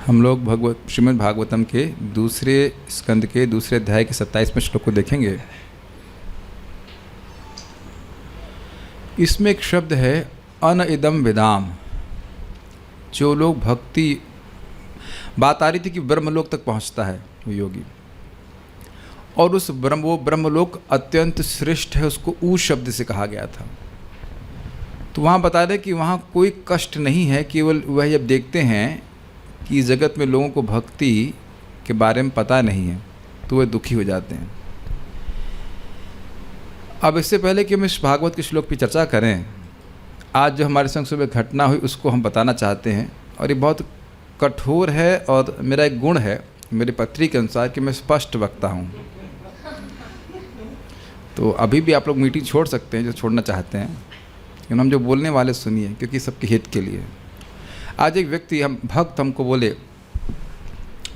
हम लोग श्रीमद् भागवतम के दूसरे स्कंद के दूसरे अध्याय के 27वें श्लोक को देखेंगे। इसमें एक शब्द है अन इदम विदाम। जो लोग भक्ति, बात आ रही थी कि ब्रह्मलोक तक पहुंचता है वो योगी, और वो ब्रह्मलोक अत्यंत श्रेष्ठ है, उसको ऊ शब्द से कहा गया था। तो वहाँ बता रहे कि वहाँ कोई कष्ट नहीं है, केवल वह जब देखते हैं कि जगत में लोगों को भक्ति के बारे में पता नहीं है तो वह दुखी हो जाते हैं। अब इससे पहले कि हम इस भागवत के श्लोक पर चर्चा करें, आज जो हमारे संग सुबह घटना हुई उसको हम बताना चाहते हैं। और ये बहुत कठोर है और मेरा एक गुण है मेरी पत्री के अनुसार कि मैं स्पष्ट वक्ता हूँ। तो अभी भी आप लोग मीटिंग छोड़ सकते हैं जो छोड़ना चाहते हैं, लेकिन हम जो बोलने वाले सुनिए, क्योंकि सबके हित के लिए। आज एक व्यक्ति, भक्त हमको बोले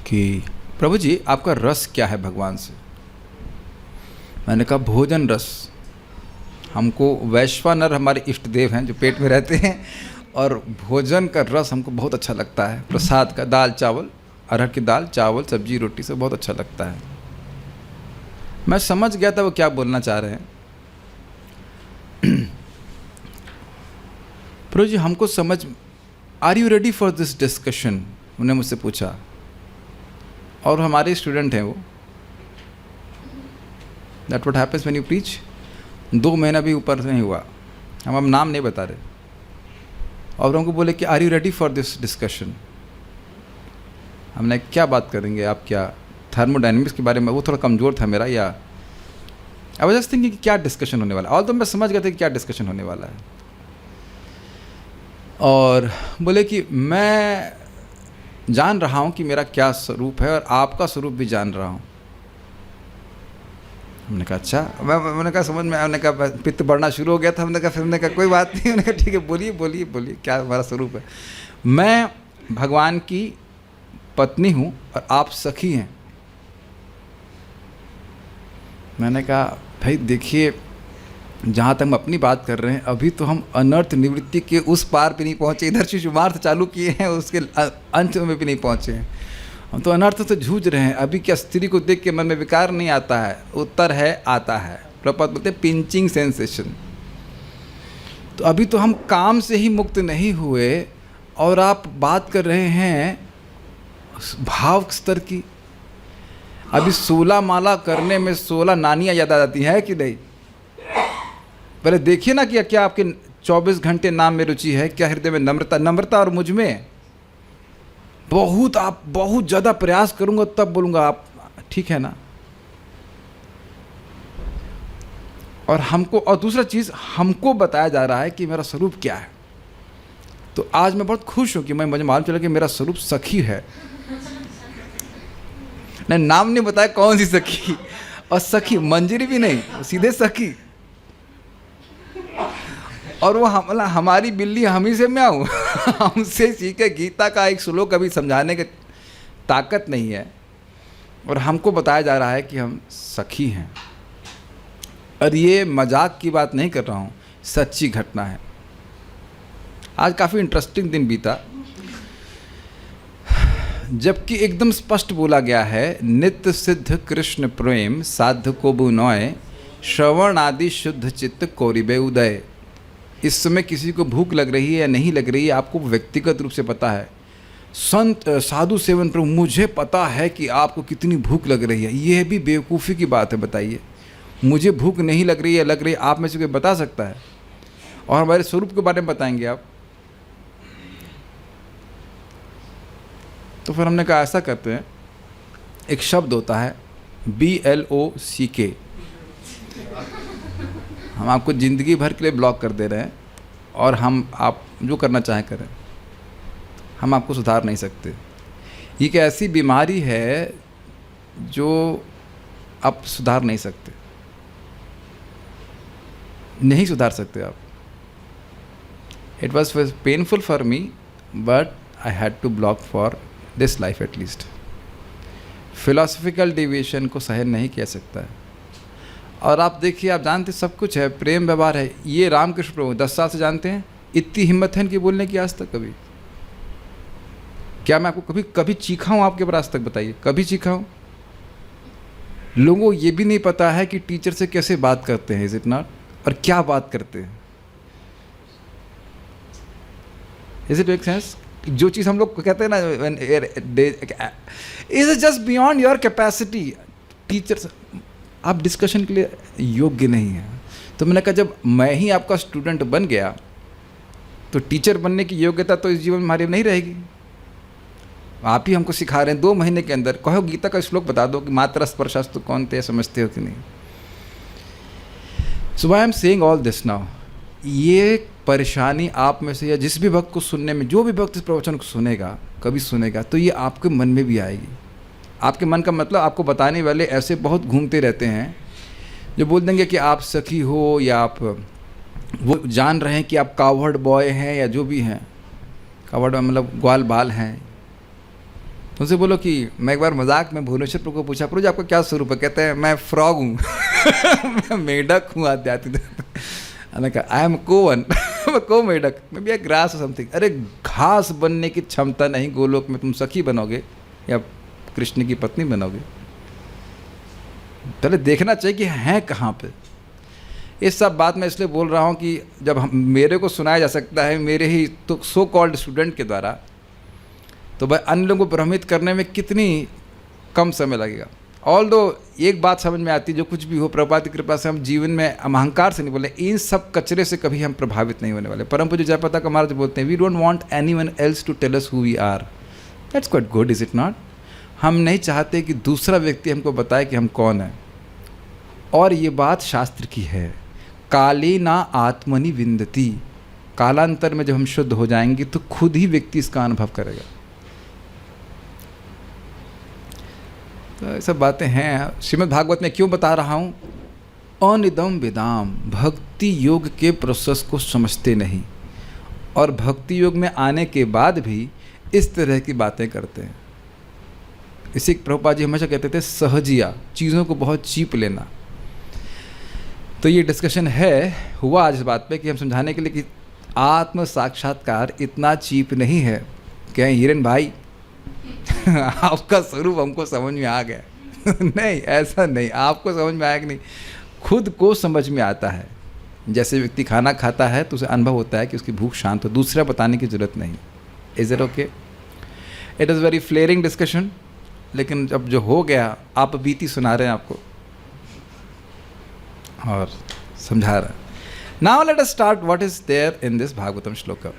कि प्रभु जी आपका रस क्या है भगवान से। मैंने कहा भोजन रस। हमको वैश्वानर हमारे इष्ट देव हैं जो पेट में रहते हैं, और भोजन का रस हमको बहुत अच्छा लगता है। प्रसाद का, दाल चावल, अरहर की दाल चावल सब्जी रोटी से बहुत अच्छा लगता है। मैं समझ गया था वो क्या बोलना चाह रहे हैं। प्रभु जी हमको समझ, are you ready for this discussion, उन्होंने मुझसे पूछा। और हमारे स्टूडेंट हैं वो। That what happens when you preach. 2 महीना भी ऊपर नहीं हुआ, हम नाम नहीं बता रहे, और हमको बोले कि are you ready for this discussion. हमने क्या बात करेंगे आप, क्या थर्मोडायनेमिक्स के बारे में? वो थोड़ा कमज़ोर था मेरा, या आई वाज जस्ट थिंकिंग कि क्या डिस्कशन होने वाला है। और तो मैं समझ गया था कि क्या डिस्कशन होने वाला है। और बोले कि मैं जान रहा हूँ कि मेरा क्या स्वरूप है और आपका स्वरूप भी जान रहा हूँ। हमने कहा अच्छा। मैंने कहा समझ में, हमने कहा पित्त बढ़ना शुरू हो गया था। हमने कहा फिर, हमने कहा कोई बात नहीं। मैंने कहा ठीक है, बोलिए बोलिए बोलिए, क्या हमारा स्वरूप है। मैं भगवान की पत्नी हूँ और आप सखी हैं। मैंने कहा भाई देखिए, जहाँ तक हम अपनी बात कर रहे हैं, अभी तो हम अनर्थ निवृत्ति के उस पार पे नहीं पहुँचे, इधर शिशुमार्थ चालू किए हैं, उसके अंत में भी नहीं पहुँचे हैं। हम तो अनर्थ से जूझ रहे हैं। अभी क्या स्त्री को देख के मन में विकार नहीं आता है? उत्तर है आता है। प्रपद बोलते पिंचिंग सेंसेशन। तो अभी तो हम काम से ही मुक्त नहीं हुए, और आप बात कर रहे हैं भाव स्तर की। अभी 16 माला करने में 16 नानियाँ याद आ जाती हैं कि नहीं? पहले देखिए ना कि क्या आपके 24 घंटे नाम में रुचि है, क्या हृदय में नम्रता और मुझ में बहुत ज़्यादा प्रयास करूंगा तब बोलूँगा आप ठीक है ना। और दूसरा चीज़, हमको बताया जा रहा है कि मेरा स्वरूप क्या है। तो आज मैं बहुत खुश हूँ कि मुझे मालूम चला कि मेरा स्वरूप सखी है। नहीं, नाम नहीं बताया कौन सी सखी, और सखी मंजरी भी नहीं, सीधे सखी। और वो हमारी बिल्ली हम ही से म्याऊं। हमसे सीखे। गीता का एक श्लोक अभी समझाने की ताकत नहीं है, और हमको बताया जा रहा है कि हम सखी हैं। और ये मजाक की बात नहीं कर रहा हूँ, सच्ची घटना है। आज काफ़ी इंटरेस्टिंग दिन बीता, जबकि एकदम स्पष्ट बोला गया है नित्य सिद्ध कृष्ण प्रेम साध को बुनोय श्रवण आदि शुद्ध चित्त कोरिबे उदय। इस समय किसी को भूख लग रही है या नहीं लग रही है आपको व्यक्तिगत रूप से पता है। संत साधु सेवन पर मुझे पता है कि आपको कितनी भूख लग रही है, यह भी बेवकूफ़ी की बात है। बताइए, मुझे भूख नहीं लग रही है, लग रही है, आप में से कोई बता सकता है? और हमारे स्वरूप के बारे में बताएंगे आप? तो फिर हमने कहा ऐसा करते हैं, एक शब्द होता है BLOCK। हम आपको ज़िंदगी भर के लिए ब्लॉक कर दे रहे हैं, और आप जो करना चाहें करें, हम आपको सुधार नहीं सकते। ये एक ऐसी बीमारी है जो आप सुधार नहीं सकते, नहीं सुधार सकते आप। It was painful for me, but I had to block for this life at least. Philosophical deviation को सहन नहीं किया सकता है। और आप देखिए, आप जानते सब कुछ है, प्रेम व्यवहार है। ये रामकृष्ण प्रभु 10 साल से जानते हैं, इतनी हिम्मत है इनकी बोलने की आज तक कभी? क्या मैं आपको कभी कभी चीखा हूँ आपके पर आज तक? बताइए, कभी चीखा हूँ? लोगों को ये भी नहीं पता है कि टीचर से कैसे बात करते हैं, इज इट नॉट? और क्या बात करते हैं, इज इट मेक सेंस? जो चीज़ हम लोग कहते हैं ना, is just beyond your capacity. Teacher आप डिस्कशन के लिए योग्य नहीं है। तो मैंने कहा जब मैं ही आपका स्टूडेंट बन गया तो टीचर बनने की योग्यता तो इस जीवन में हमारी नहीं रहेगी। आप ही हमको सिखा रहे हैं 2 महीने के अंदर। कहो गीता का श्लोक बता दो कि मात्रा स्पर्शास्तु कौन थे, समझते हो कि नहीं? So I am saying all this now. ये परेशानी आप में से या जिस भी भक्त को सुनने में, जो भी भक्त इस प्रवचन को सुनेगा, कभी सुनेगा, तो ये आपके मन में भी आएगी। आपके मन का मतलब आपको बताने वाले ऐसे बहुत घूमते रहते हैं जो बोल देंगे कि आप सखी हो, या आप वो जान रहे हैं कि आप कावर्ड बॉय हैं या जो भी हैं। कावर्ड मतलब ग्वाल बाल हैं। उनसे बोलो कि मैं एक बार मजाक में भुवनेश्वर प्रभु को पूछा, प्रभु जी आपका क्या स्वरूप है? कहते हैं मैं फ्रॉग हूँ मैं मेढक हूँ आध्यात्मिक। मैंने कहा आई एम कोवन को मेढक, मैं भी ग्रास समथिंग। अरे घास बनने की क्षमता नहीं गोलोक में, तुम सखी बनोगे या कृष्ण की पत्नी बनोगे? पहले देखना चाहिए कि हैं कहाँ पे। इस सब बात मैं इसलिए बोल रहा हूँ कि जब मेरे को सुनाया जा सकता है मेरे ही तो सो कॉल्ड स्टूडेंट के द्वारा, तो भाई अन्य लोगों को भ्रमित करने में कितनी कम समय लगेगा। ऑल्दो एक बात समझ में आती, जो कुछ भी हो प्रभुपाद की कृपा से हम जीवन में, हम अहंकार से नहीं बोले, इन सब कचरे से कभी हम प्रभावित नहीं होने वाले। परम पूज्य जयप्रता का महाराज बोलते हैं, we don't want anyone else to tell us who we are. That's quite good, is it not? हम नहीं चाहते कि दूसरा व्यक्ति हमको बताए कि हम कौन हैं। और ये बात शास्त्र की है, काले ना आत्मनि विंदति। कालांतर में जब हम शुद्ध हो जाएंगे तो खुद ही व्यक्ति इसका अनुभव करेगा। तो ये सब बातें हैं। श्रीमद् भागवत में क्यों बता रहा हूँ? अनिदम विदाम, भक्ति योग के प्रोसेस को समझते नहीं और भक्ति योग में आने के बाद भी इस तरह की बातें करते हैं। इसी प्रभुपाद जी हमेशा कहते थे सहजिया, चीज़ों को बहुत चीप लेना। तो ये डिस्कशन हुआ आज इस बात पे कि हम समझाने के लिए कि आत्म साक्षात्कार इतना चीप नहीं है। कहें हिरन भाई आपका स्वरूप हमको समझ में आ गया नहीं, ऐसा नहीं। आपको समझ में आया कि नहीं, खुद को समझ में आता है। जैसे व्यक्ति खाना खाता है तो उसे अनुभव होता है कि उसकी भूख शांत हो, दूसरा बताने की ज़रूरत नहीं। Is it okay? It is very flaring discussion, लेकिन अब जो हो गया, आप बीती सुना रहे हैं आपको और समझा रहे हैं। Now let us start what is there in this Bhagavatam shloka.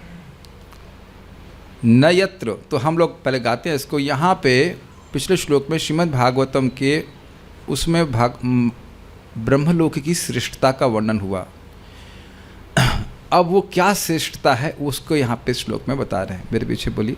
न यत्र, तो हम लोग पहले गाते हैं इसको। यहाँ पे पिछले श्लोक में श्रीमद् भागवतम के उसमें ब्रह्मलोक की श्रेष्ठता का वर्णन हुआ। अब वो क्या श्रेष्ठता है उसको यहाँ पे श्लोक में बता रहे हैं। मेरे पीछे बोली,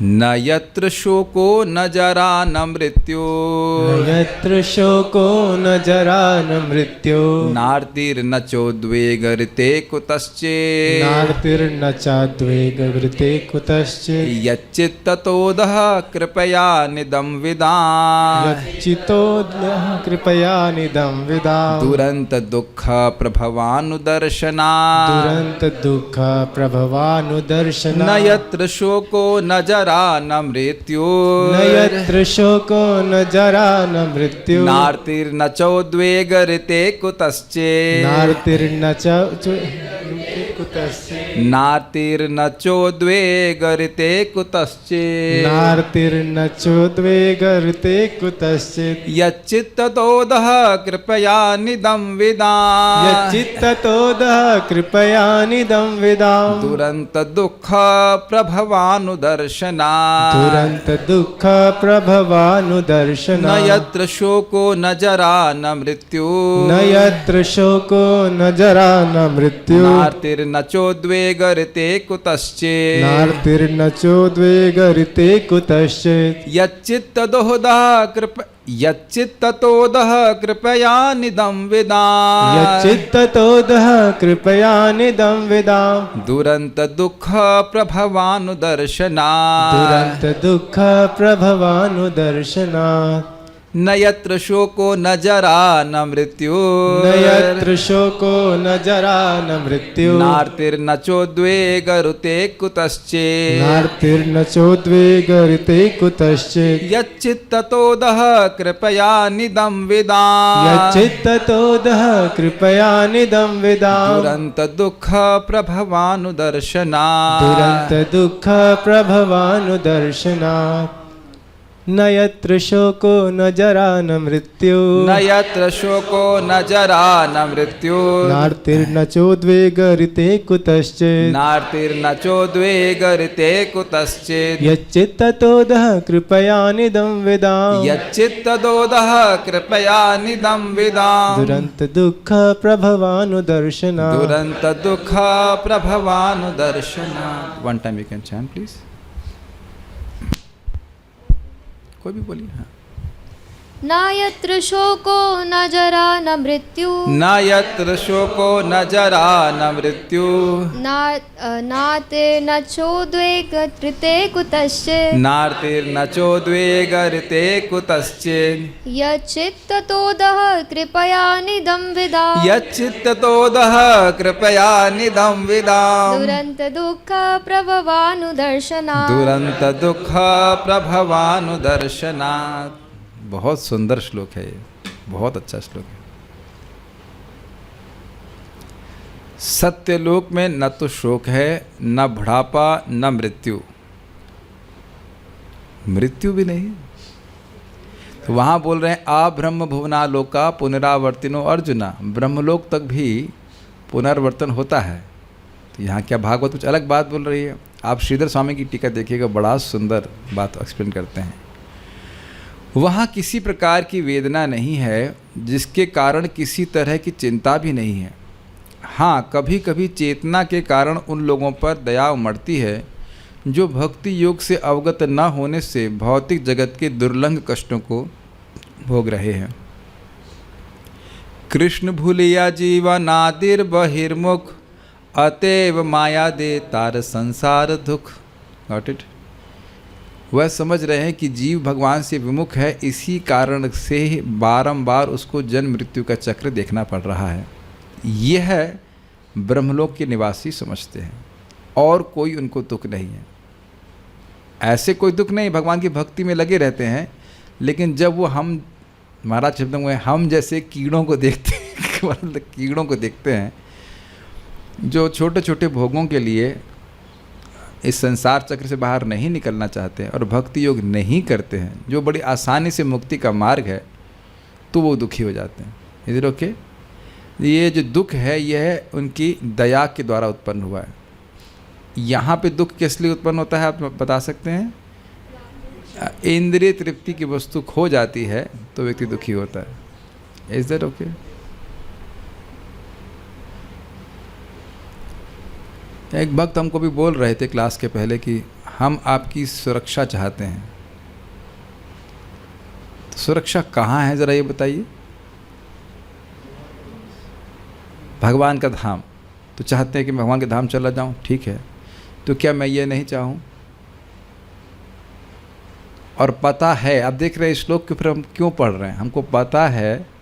न यत्र शोको न जरा न मृत्यु, न यत्र शोको न जरा न मृत्यु, नार्तिर्न चोद्वेगरिते कुतश्चित्, नार्तिर्न चोद्वेगरिते कुतश्चित्, यच्चित्ततोदः कृपया निदं विदाम्, यच्चित्तोदः कृपया निदं विदाम्, दुरन्त दुःख प्रभवानुदर्शनात्, दुरन्त दुःख प्रभवानुदर्शनात्, न यत्र शोको न जरा न मृत्यु, न यत्र शोको न जरा न मृत्यु, नार्तिर्न चोद्वेगरिते कुतश्चित्, नार्तिर्न कुतश्चित्, नार्तिर्न चोद्वेगरिते कुतश्चित्, नार्तिर्न चोद्वेगरिते कुतश्चित्, यच्चित्ततोदः कृपया निदं विदाम्, यच्चित्ततोदः कृपया निदं विदाम्, दुरन्त दुःख प्रभवानुदर्शनात्, दुरन्त दुःख प्रभवानुदर्शनात्, न यत्र शोको न जरा न मृत्यु, न यत्र शोको न जरा न मृत्यु, नार्तिर्न चोद्वेगरिते कुतश्चित्, नार्तिर्न चोद्वेगरिते कुतश्चित्, यच्चित्ततोदः कृपया निदं विदाम्, यच्चित्ततोदः कृपया निदं विदाम्, दुरन्त दुःख प्रभवानुदर्शनात्, दुरन्त दुःख प्रभवानुदर्शनात्। न यत्र शोको न जरा न मृत्यु न यत्र शोको न जरा न मृत्यु नार्तिर्न चोद्वेगरुते कुतश्चेत् नार्तिर्न चोद्वेगरिते कुतश्चित् यच्चित्ततोदः कृपया निदं विदाम् यच्चित्ततोदः कृपया निदं विदाम् दुरन्त दुःख प्रभवानुदर्शनात् दुरन्त दुःख प्रभवानुदर्शनात् न यत्र शोको न जरा न मृत्यु न यत्र शोको न जरा न मृत्यु नार्तिर्न चोद्वेगरिते कुतश्चित् नार्तिर्न चोद्वेगरिते कुतश्चित् यच्चित्ततोदः कृपया निदं विदाम् यच्चित्तदोदः कृपया निदं विदाम् दुरन्त दुःख प्रभवानुदर्शनात् दुरंत दुःख प्रभवानुदर्शनात्। One time you can chant please. कोई भी बोलिए। हाँ। न यत्र शोको न जरा न मृत्यु न यत्र शोको न जरा न मृत्यु नातिर्न चोद्वेगरिते कुतश्चित् नार्तिर्न चोद्वेगरिते कुतश्चित् यच्चित्ततोदः कृपया निदं विदाम् यच्चित्ततोदः कृपया निदं विदाम् दुरन्त दुःख प्रभवानुदर्शनात् दुरंत दुःख प्रभवानुदर्शनात्। बहुत सुंदर श्लोक है ये, बहुत अच्छा श्लोक है। सत्यलोक में न तो शोक है, न बुढ़ापा, न मृत्यु, मृत्यु भी नहीं। तो वहाँ बोल रहे हैं आ ब्रह्म भुवनालोका पुनरावर्तिनो अर्जुना, ब्रह्मलोक तक भी पुनर्वर्तन होता है। तो यहाँ क्या भागवत कुछ अलग बात बोल रही है। आप श्रीधर स्वामी की टीका देखिएगा, बड़ा सुंदर बात एक्सप्लेन करते हैं। वहाँ किसी प्रकार की वेदना नहीं है, जिसके कारण किसी तरह की चिंता भी नहीं है। हाँ, कभी कभी चेतना के कारण उन लोगों पर दया उमड़ती है जो भक्ति योग से अवगत न होने से भौतिक जगत के दुर्लंघ कष्टों को भोग रहे हैं। कृष्ण भूलिया जीवनादिर बहिर्मुख अतएव माया दे तार संसार दुख। Got it. वह समझ रहे हैं कि जीव भगवान से विमुख है, इसी कारण से बारंबार उसको जन्म मृत्यु का चक्र देखना पड़ रहा है। यह ब्रह्मलोक के निवासी समझते हैं और कोई उनको दुख नहीं है। ऐसे कोई दुख नहीं, भगवान की भक्ति में लगे रहते हैं। लेकिन जब वो हम महाराज शब्द में हम जैसे कीड़ों को देखते हैं मतलब कीड़ों को देखते हैं जो छोटे छोटे भोगों के लिए इस संसार चक्र से बाहर नहीं निकलना चाहते हैं और भक्ति योग नहीं करते हैं, जो बड़ी आसानी से मुक्ति का मार्ग है, तो वो दुखी हो जाते हैं। इधर ओके। ये जो दुख है यह उनकी दया के द्वारा उत्पन्न हुआ है। यहाँ पे दुख किस लिए उत्पन्न होता है आप बता सकते हैं? इंद्रिय तृप्ति की वस्तु खो जाती है तो व्यक्ति दुखी होता है। Is that okay? एक भक्त हमको भी बोल रहे थे क्लास के पहले कि हम आपकी सुरक्षा चाहते हैं। तो सुरक्षा कहाँ है ज़रा ये बताइए। भगवान का धाम, तो चाहते हैं कि मैं भगवान के धाम चला जाऊं, ठीक है। तो क्या मैं ये नहीं चाहूं? और पता है, अब देख रहे हैं श्लोक के ऊपर हम क्यों पढ़ रहे हैं। हमको पता है,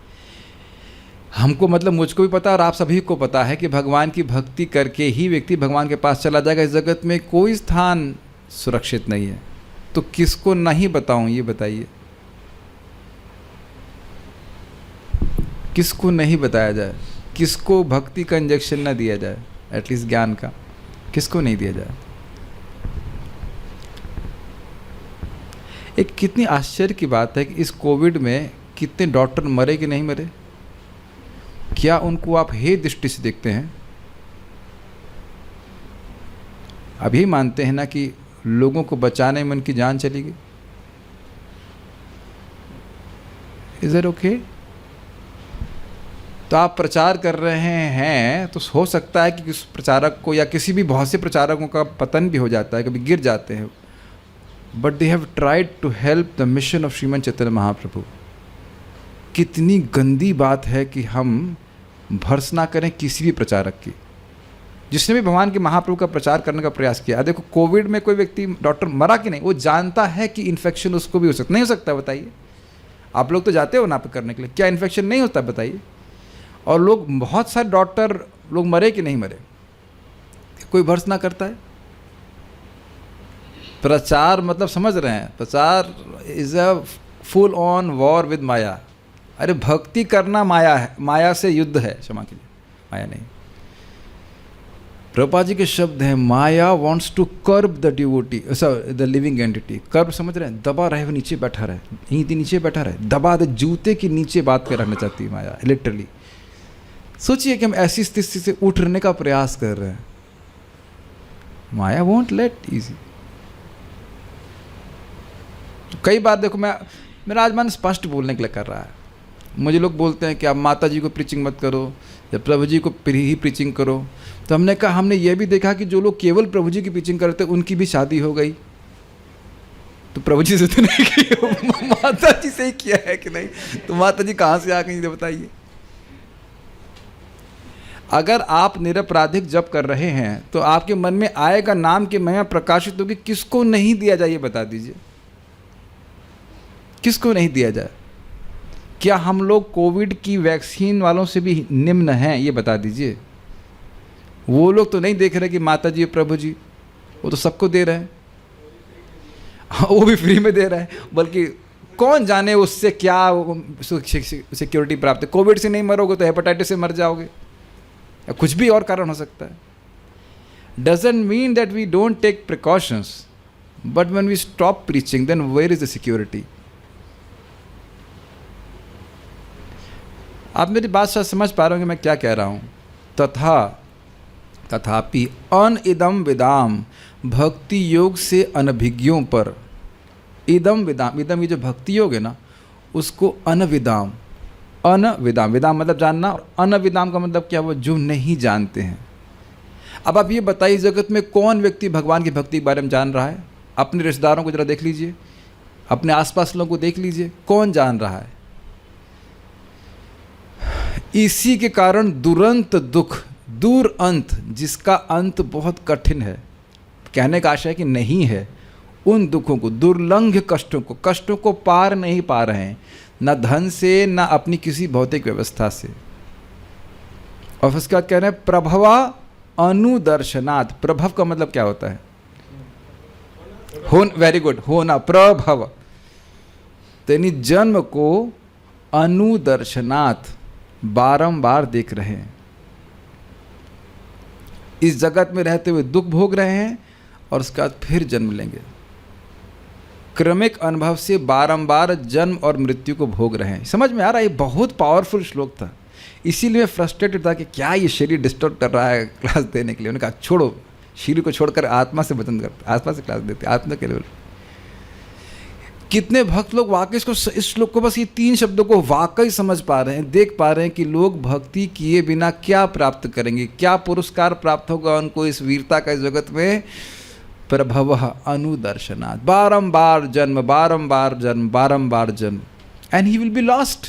हमको मतलब मुझको भी पता है और आप सभी को पता है कि भगवान की भक्ति करके ही व्यक्ति भगवान के पास चला जाएगा। इस जगत में कोई स्थान सुरक्षित नहीं है। तो किसको नहीं बताऊं ये बताइए, किसको नहीं बताया जाए? किसको भक्ति का इंजेक्शन न दिया जाए, एटलीस्ट ज्ञान का, किसको नहीं दिया जाए? एक कितनी आश्चर्य की बात है कि इस कोविड में कितने डॉक्टर मरे कि नहीं मरे। क्या उनको आप हे दृष्टि से देखते हैं? अभी मानते हैं ना कि लोगों को बचाने में उनकी जान चली गई। Is it okay? तो आप प्रचार कर रहे हैं तो हो सकता है कि उस प्रचारक को या किसी भी बहुत से प्रचारकों का पतन भी हो जाता है, कभी गिर जाते हैं। But they have tried to help the mission of Shriman Chaitanya Mahaprabhu. कितनी गंदी बात है कि हम भर्त्सना करें किसी भी प्रचारक की, जिसने भी भगवान के महाप्रभु का प्रचार करने का प्रयास किया। देखो कोविड में कोई व्यक्ति डॉक्टर मरा कि नहीं, वो जानता है कि इन्फेक्शन उसको भी हो सकता नहीं हो सकता, बताइए। आप लोग तो जाते हो ना पे करने के लिए, क्या इन्फेक्शन नहीं होता बताइए? और लोग, बहुत सारे डॉक्टर लोग मरे कि नहीं मरे, कोई भर्स ना करता है। प्रचार मतलब समझ रहे हैं, prachar is a full on war with maya. अरे भक्ति करना माया है, माया से युद्ध है, क्षमा कीजिए, माया नहीं। प्रभुपाद जी के शब्द हैं, maya wants to curb the devotee, the living entity. Curb समझ रहे हैं, दबा रहे, वो नीचे बैठा रहे, यहीं नीचे बैठा रहे, दबा दे, जूते के नीचे बात कर रहना चाहती है माया, लिटरली। सोचिए कि हम ऐसी स्थिति से उठने का प्रयास कर रहे हैं, माया वोंट लेट इजी। तो कई बार देखो, मेरा आज मन स्पष्ट बोलने के लिए कर रहा है। मुझे लोग बोलते हैं कि आप माता जी को प्रीचिंग मत करो या प्रभु जी को ही प्रीचिंग करो। तो हमने कहा, हमने ये भी देखा कि जो लोग केवल प्रभु जी की प्रीचिंग करते उनकी भी शादी हो गई। तो प्रभु जी से तो नहीं की, माता जी से ही किया है कि नहीं? तो माता जी कहाँ से आ गई ये बताइए। अगर आप निरपराधिक जप कर रहे हैं तो आपके मन में आएगा नाम की महिमा प्रकाशित होगी। किसको नहीं दिया जाए ये बता दीजिए, किसको नहीं दिया जाए? क्या हम लोग कोविड की वैक्सीन वालों से भी निम्न हैं ये बता दीजिए। वो लोग तो नहीं देख रहे कि माता जी प्रभु जी, वो तो सबको दे रहे हैं, वो भी फ्री में दे रहे हैं, बल्कि कौन जाने उससे क्या सिक्योरिटी प्राप्त है। कोविड से नहीं मरोगे तो हेपेटाइटिस से मर जाओगे, या कुछ भी और कारण हो सकता है। Doesn't mean that we don't take precautions, but when we stop preaching then where is the security? आप मेरी बात शायद समझ पा रहे होंगे मैं क्या कह रहा हूँ। तथापि अन इदम विदाम, भक्ति योग से अनभिज्ञों पर, इदम विदाम, इदम ये जो भक्ति योग है ना, उसको अनविदाम, अनविदाम, विदाम मतलब जानना, और अनविदाम का मतलब क्या हुआ? जो नहीं जानते हैं। अब आप ये बताइए, जगत में कौन व्यक्ति भगवान की भक्ति के बारे में जान रहा है? अपने रिश्तेदारों को जरा देख लीजिए, अपने आसपास लोगों को देख लीजिए, कौन जान रहा है? इसी के कारण दुरंत दुख, दूर अंत, जिसका अंत बहुत कठिन है, कहने का आशय है कि नहीं है, उन दुखों को, दुर्लंघ कष्टों को पार नहीं पा रहे हैं, न धन से न अपनी किसी भौतिक व्यवस्था से। और उसके बाद कह रहे हैं प्रभवा अनुदर्शनात्। प्रभव का मतलब क्या होता है? वेरी गुड, होना, प्रभव। तो यानी जन्म को अनुदर्शनात्, बारंबार देख रहे हैं, इस जगत में रहते हुए दुख भोग रहे हैं, और उसके बाद फिर जन्म लेंगे। क्रमिक अनुभव से बारंबार जन्म और मृत्यु को भोग रहे हैं। समझ में आ रहा है? ये बहुत पावरफुल श्लोक था, इसीलिए फ्रस्ट्रेटेड था कि क्या ये शरीर डिस्टर्ब कर रहा है क्लास देने के लिए। उन्होंने कहा छोड़ो, शरीर को छोड़कर आत्मा से वचन करते, आत्मा से क्लास देते, आत्मा के लेवल। कितने भक्त लोग वाकई इसको, इस श्लोक को, बस ये 3 शब्दों को वाकई समझ पा रहे हैं, देख पा रहे हैं कि लोग भक्ति किए बिना क्या प्राप्त करेंगे, क्या पुरस्कार प्राप्त होगा उनको इस वीरता का इस जगत में। प्रभवः अनुदर्शनात्, बारंबार जन्म, बारंबार जन्म, बारंबार जन्म, and he will be lost.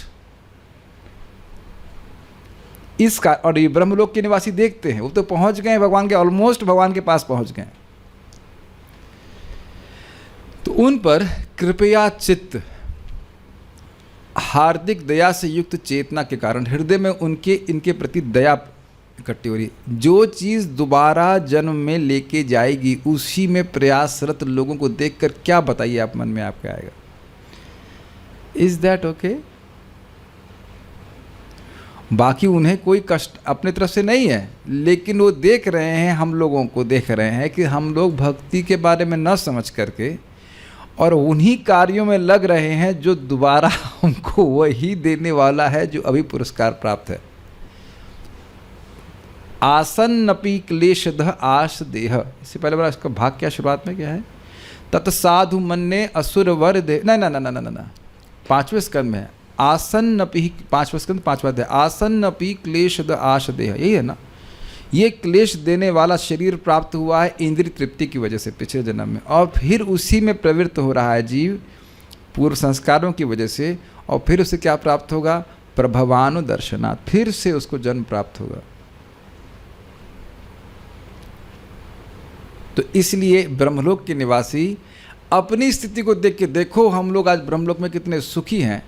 इसका, और ये ब्रह्मलोक के निवासी देखते हैं, वो तो पहुंच गए भगवान के, ऑलमोस्ट भगवान के पास पहुंच गए। तो उन पर कृपया चित्त, हार्दिक दया से युक्त चेतना के कारण हृदय में इनके प्रति दया इकट्ठी हो रही। जो चीज़ दोबारा जन्म में लेके जाएगी, उसी में प्रयासरत लोगों को देखकर क्या बताइए आप मन में आपके आएगा? Is that okay? बाकी उन्हें कोई कष्ट अपने तरफ से नहीं है, लेकिन वो देख रहे हैं, हम लोगों को देख रहे हैं कि हम लोग भक्ति के बारे में न समझ करके और उन्हीं कार्यों में लग रहे हैं जो दोबारा हमको वही देने वाला है जो अभी पुरस्कार प्राप्त है। आसन्नपि क्लेशदः आश देह, इससे पहले बार इसका भाग क्या, शुरुआत में क्या है? तत्साधु मन्ने असुर वर दे, ना 5वें स्कंद में है। आसन्नपि, 5वां स्कंद 5वां अध्याय, आसन्नपि क्लेशद आश देह, यही है ना? ये क्लेश देने वाला शरीर प्राप्त हुआ है इंद्रिय तृप्ति की वजह से पिछले जन्म में, और फिर उसी में प्रवृत्त हो रहा है जीव पूर्व संस्कारों की वजह से, और फिर उसे क्या प्राप्त होगा? प्रभवानुदर्शनात्, फिर से उसको जन्म प्राप्त होगा। तो इसलिए ब्रह्मलोक के निवासी अपनी स्थिति को देख के देखो, हम लोग आज ब्रह्मलोक में कितने सुखी हैं,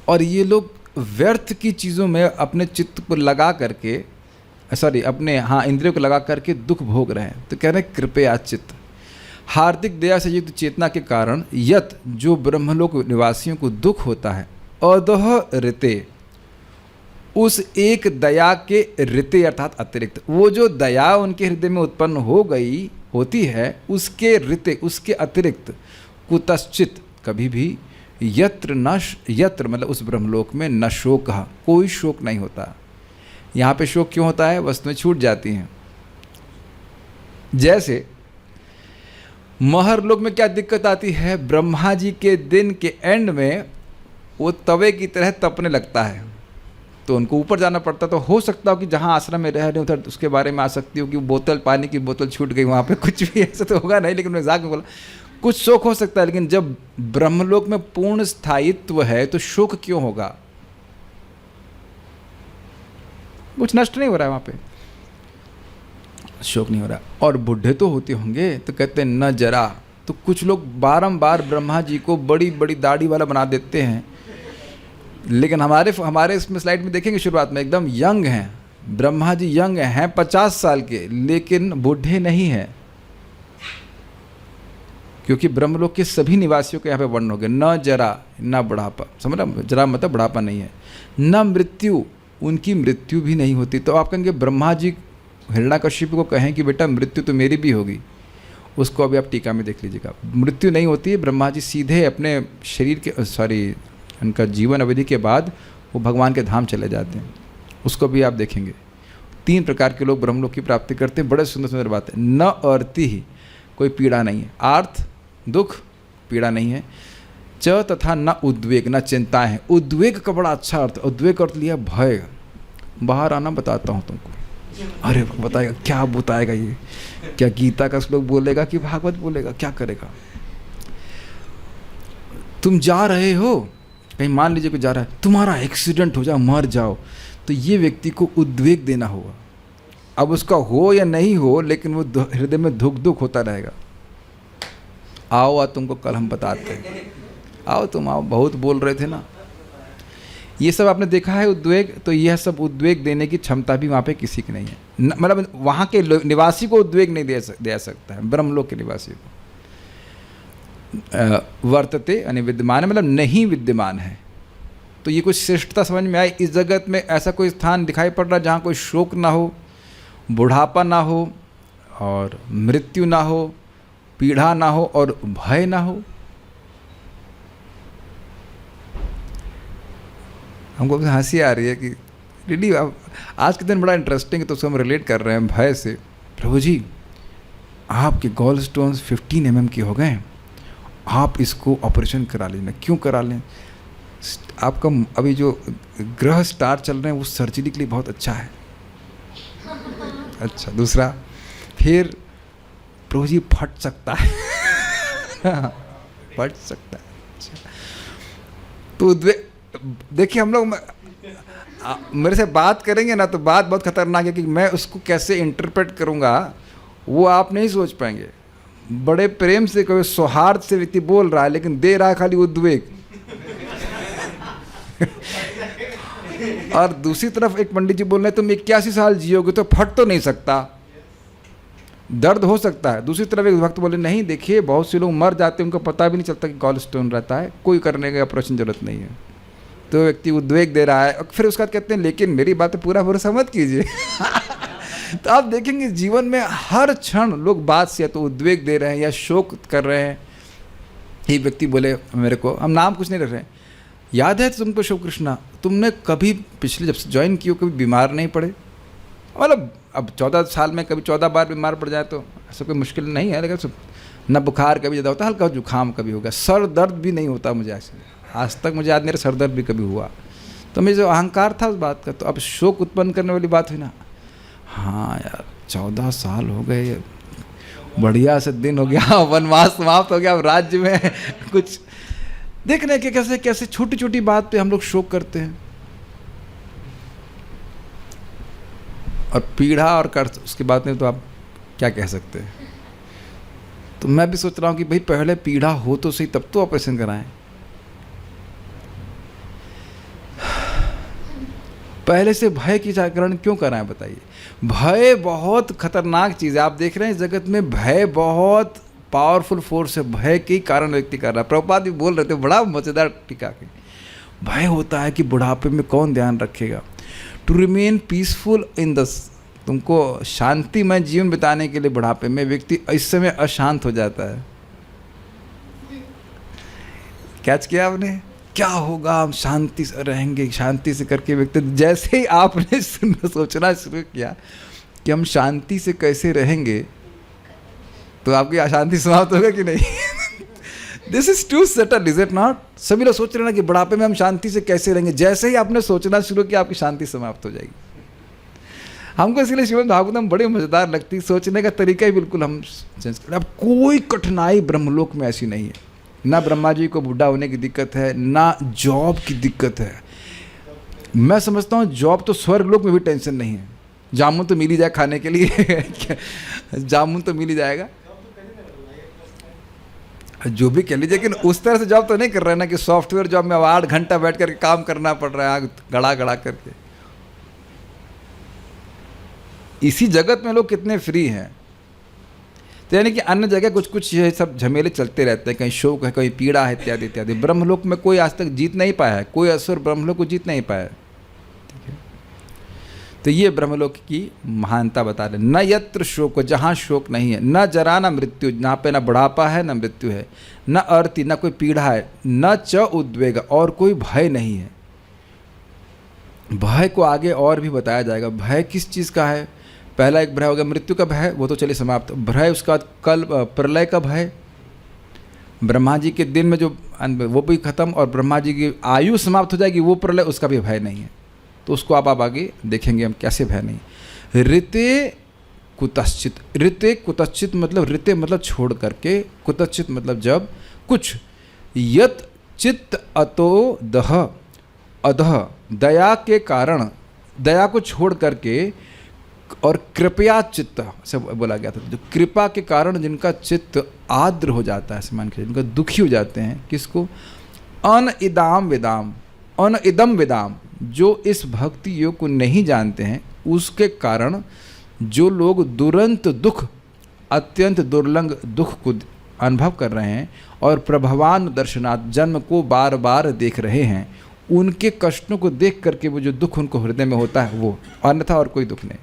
और ये लोग व्यर्थ की चीज़ों में अपने चित्त को लगा करके, सॉरी अपने इंद्रियों को लगा करके दुख भोग रहे हैं। तो कह रहे हैं कृपया चित्त, हार्दिक दया से युक्त चेतना के कारण यत जो ब्रह्मलोक निवासियों को दुख होता है, अदह ऋते, उस एक दया के ऋते अर्थात अतिरिक्त, वो जो दया उनके हृदय में उत्पन्न हो गई होती है उसके ऋते, उसके अतिरिक्त कुतश्चित कभी भी यत्र मतलब उस ब्रह्मलोक में न शोक, कोई शोक नहीं होता। यहाँ पे शोक क्यों होता है? वस्तुएं छूट जाती हैं। जैसे महरलोक में क्या दिक्कत आती है? ब्रह्मा जी के दिन के एंड में वो तवे की तरह तपने लगता है, तो उनको ऊपर जाना पड़ता। तो हो सकता हो कि जहाँ आश्रम में रह रहे उधर उसके बारे में आ सकती हो कि बोतल, पानी की बोतल छूट गई वहाँ पे, कुछ भी ऐसा तो होगा नहीं, लेकिन मजाक में बोला, कुछ शोक हो सकता है। लेकिन जब ब्रह्मलोक में पूर्ण स्थायित्व है तो शोक क्यों होगा? कुछ नष्ट नहीं हो रहा है वहाँ पे, शोक नहीं हो रहा। और बुढ़े तो होते होंगे, तो कहते हैं न जरा, तो कुछ लोग बारंबार ब्रह्मा जी को बड़ी बड़ी दाढ़ी वाला बना देते हैं, लेकिन हमारे इसमें स्लाइड में देखेंगे शुरुआत में एकदम यंग हैं, ब्रह्मा जी यंग हैं 50 साल के, लेकिन बूढ़े नहीं हैं, क्योंकि ब्रह्मलोक के सभी निवासियों के यहाँ पे वर्ण हो गए। न जरा, न बुढ़ापा, समझ रहे? जरा मतलब बुढ़ापा नहीं है। न मृत्यु, उनकी मृत्यु भी नहीं होती। तो आप कहेंगे ब्रह्मा जी हिरण्याकश्यप को कहें कि बेटा मृत्यु तो मेरी भी होगी, उसको अभी आप टीका में देख लीजिएगा, मृत्यु नहीं होती है। ब्रह्मा जी सीधे अपने शरीर के उनका जीवन अवधि के बाद वो भगवान के धाम चले जाते हैं, उसको भी आप देखेंगे। 3 प्रकार के लोग ब्रह्मलोक की प्राप्ति करते हैं। बड़े सुंदर सुंदर बात है। न अर्ति ही, कोई पीड़ा नहीं है, आर्थ दुख पीड़ा नहीं है। च तथा न उद्वेग, न चिंताएं हैं। उद्वेग का बड़ा अच्छा अर्थ, उद्वेग अर्थ लिया भय। बाहर आना बताता हूँ तुमको। अरे बताएगा क्या बताएगा ये? क्या गीता का श्लोक बोलेगा कि भागवत बोलेगा? क्या करेगा? तुम जा रहे हो कहीं, मान लीजिए कोई जा रहा है, तुम्हारा एक्सीडेंट हो जाए, मर जाओ, तो ये व्यक्ति को उद्वेग देना होगा। अब उसका हो या नहीं हो, लेकिन वो हृदय में दुख होता रहेगा। आओ तुमको कल हम बताते हैं, आओ तुम आओ, बहुत बोल रहे थे ना। ये सब आपने देखा है उद्वेग, तो यह सब उद्वेग देने की क्षमता भी वहाँ पे किसी की नहीं है। मतलब वहाँ के निवासी को उद्वेग नहीं दे सकता है, ब्रह्मलोक के निवासी को। वर्तते यानी विद्यमान है, मतलब नहीं विद्यमान है। तो ये कुछ श्रेष्ठता समझ में आई। इस जगत में ऐसा कोई स्थान दिखाई पड़ रहा जहाँ कोई शोक ना हो, बुढ़ापा ना हो, और मृत्यु ना हो, पीड़ा ना हो, और भय ना हो। हमको हंसी आ रही है कि रियली आज के दिन बड़ा इंटरेस्टिंग है, तो उसको हम रिलेट कर रहे हैं भय से। प्रभु जी, आपके गॉल स्टोन्स 15 mm के हो गए, आप इसको ऑपरेशन करा लेना। क्यों करा लें? आपका अभी जो ग्रह स्टार चल रहे हैं वो सर्जरी के लिए बहुत अच्छा है। अच्छा, दूसरा फिर प्रभु जी फट सकता है फट सकता है। अच्छा, तो देखिए हम लोग मेरे से बात करेंगे ना, तो बात बहुत खतरनाक है कि मैं उसको कैसे इंटरप्रेट करूँगा वो आप नहीं सोच पाएंगे। बड़े प्रेम से, कोई सौहार्द से व्यक्ति बोल रहा है, लेकिन दे रहा है खाली उद्वेग। और दूसरी तरफ एक पंडित जी बोल रहे हैं तुम 81 साल जियोगे, तो फट तो नहीं सकता, दर्द हो सकता है। दूसरी तरफ एक भक्त बोले नहीं, देखिए बहुत से लोग मर जाते हैं, उनको पता भी नहीं चलता कि गॉल स्टोन रहता है, कोई करने का ऑपरेशन जरूरत नहीं है। तो व्यक्ति उद्वेग दे रहा है, और फिर उसका कहते हैं लेकिन मेरी बात पूरा भरोसा मत कीजिए। तो आप देखेंगे जीवन में हर क्षण लोग बात से या तो उद्वेग दे रहे हैं या शोक कर रहे हैं। एक व्यक्ति बोले मेरे को, हम नाम कुछ नहीं रख रहे हैं, याद है तुमको शिव कृष्णा, तुमने कभी पिछले जब से ज्वाइन किया कभी बीमार नहीं पड़े? मतलब अब 14 साल में कभी 14 बार बीमार पड़ जाए तो ऐसा कोई मुश्किल नहीं है, लेकिन न बुखार कभी ज़्यादा होता, हल्का जुकाम कभी होगा, सर दर्द भी नहीं होता मुझे ऐसे, आज तक मुझे याद नहीं सर दर्द भी कभी हुआ। तो मुझे जो अहंकार था उस बात का, तो अब शोक उत्पन्न करने वाली बात हुई ना। हाँ यार 14 साल हो गए, बढ़िया से दिन हो गया, वनवास समाप्त हो गया, अब राज्य में कुछ देख रहे कि कैसे कैसे छोटी छोटी बात पे हम लोग शोक करते हैं। और पीड़ा और कर्ज उसकी बात नहीं तो आप क्या कह सकते हैं। तो मैं भी सोच रहा हूँ कि भाई पहले पीड़ा हो तो सही, तब तो ऑपरेशन कराएं। पहले से भय की जागरण क्यों कराएं बताइए। भय बहुत खतरनाक चीज़ है। आप देख रहे हैं जगत में भय बहुत पावरफुल फोर्स है। भय के ही कारण व्यक्ति कर रहा है। प्रभुपाद भी बोल रहे थे, बड़ा मज़ेदार टीका के, भय होता है कि बुढ़ापे में कौन ध्यान रखेगा। To remain peaceful in the, तुमको शांतिमय जीवन बिताने के लिए बुढ़ापे में व्यक्ति इस समय अशांत हो जाता है। कैच किया आपने? क्या होगा, हम शांति से रहेंगे, शांति से करके व्यक्ति, जैसे ही आपने सोचना शुरू किया कि हम शांति से कैसे रहेंगे, तो आपकी अशांति समाप्त होगा कि नहीं? This is too subtle, is it not? सभी लोग सोच रहे हैं ना कि बुढ़ापे में हम शांति से कैसे रहेंगे, जैसे ही आपने सोचना शुरू किया आपकी शांति समाप्त हो जाएगी। हमको इसलिए श्रीमद् भागवतम बड़ी मज़ेदार लगती, सोचने का तरीका ही बिल्कुल हम चेंज कर। अब कोई कठिनाई ब्रह्मलोक में ऐसी नहीं है। ना ब्रह्मा जी को बूढ़ा होने की दिक्कत है, ना जॉब की दिक्कत है। मैं समझता हूँ जॉब तो स्वर्ग लोक में भी टेंशन नहीं है। जामुन तो मिल ही जाए खाने के लिए जामुन तो मिल ही जाएगा, जो भी कह लीजिए, लेकिन उस तरह से जॉब तो नहीं कर रहे हैं ना कि सॉफ्टवेयर जॉब में अब 8 घंटा बैठ करके काम करना पड़ रहा है, आग गड़ा गड़ा करके। इसी जगत में लोग कितने फ्री हैं। तो यानी कि अन्य जगह कुछ कुछ ये सब झमेले चलते रहते हैं, कहीं शोक है, कहीं पीड़ा है, इत्यादि इत्यादि। ब्रह्मलोक में कोई आज तक जीत नहीं पाया है, कोई असुर ब्रह्मलोक को जीत नहीं पाया है। ठीक है, तो ये ब्रह्मलोक की महानता बता रहे। न यत्र शोक, जहाँ शोक नहीं है, न जरा न मृत्यु, जहाँ पे न बुढ़ापा है न मृत्यु है, न अर्ति, न कोई पीड़ा है, न च उद्वेग, और कोई भय नहीं है। भय को आगे और भी बताया जाएगा। भय किस चीज़ का है? पहला एक भय हो गया मृत्यु का भय, वो तो चलिए समाप्त। भय उसका कल प्रलय का भय, ब्रह्मा जी के दिन में जो वो भी खत्म, और ब्रह्मा जी की आयु समाप्त हो जाएगी, वो प्रलय, उसका भी भय नहीं है। तो उसको आप आगे देखेंगे हम कैसे भय नहीं। ऋते कुतश्चित, ऋते कुतश्चित मतलब ऋते मतलब छोड़ करके, कुतश्चित मतलब जब कुछ, यत चित्त अतो दह अधः, दया के कारण, दया को छोड़ करके, और कृपया चित्त से बोला गया था, जो कृपा के कारण जिनका चित्त आर्द्र हो जाता है, मान के जिनका दुखी हो जाते हैं, किसको? अन इदाम विदाम, अन इदम विदाम, जो इस भक्ति योग को नहीं जानते हैं, उसके कारण जो लोग दुरंत दुख, अत्यंत दुर्लंघ दुख को अनुभव कर रहे हैं और प्रभवान दर्शनात्, जन्म को बार बार देख रहे हैं, उनके कष्टों को देख करके वो जो दुख उनको हृदय में होता है वो, अन्यथा और कोई दुख नहीं।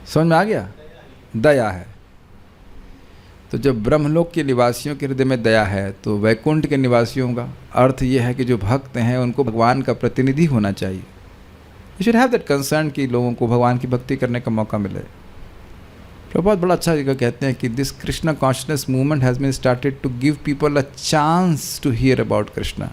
समझ में आ गया? दया है। तो जब ब्रह्मलोक के निवासियों के हृदय में दया है, तो वैकुंठ के निवासियों का अर्थ ये है कि जो भक्त हैं उनको भगवान का प्रतिनिधि होना चाहिए। You should have that concern कि लोगों को भगवान की भक्ति करने का मौका मिले। प्रभुपाद बड़ा अच्छा जगह कहते हैं कि this Krishna consciousness movement has been started to give people a chance to hear about Krishna.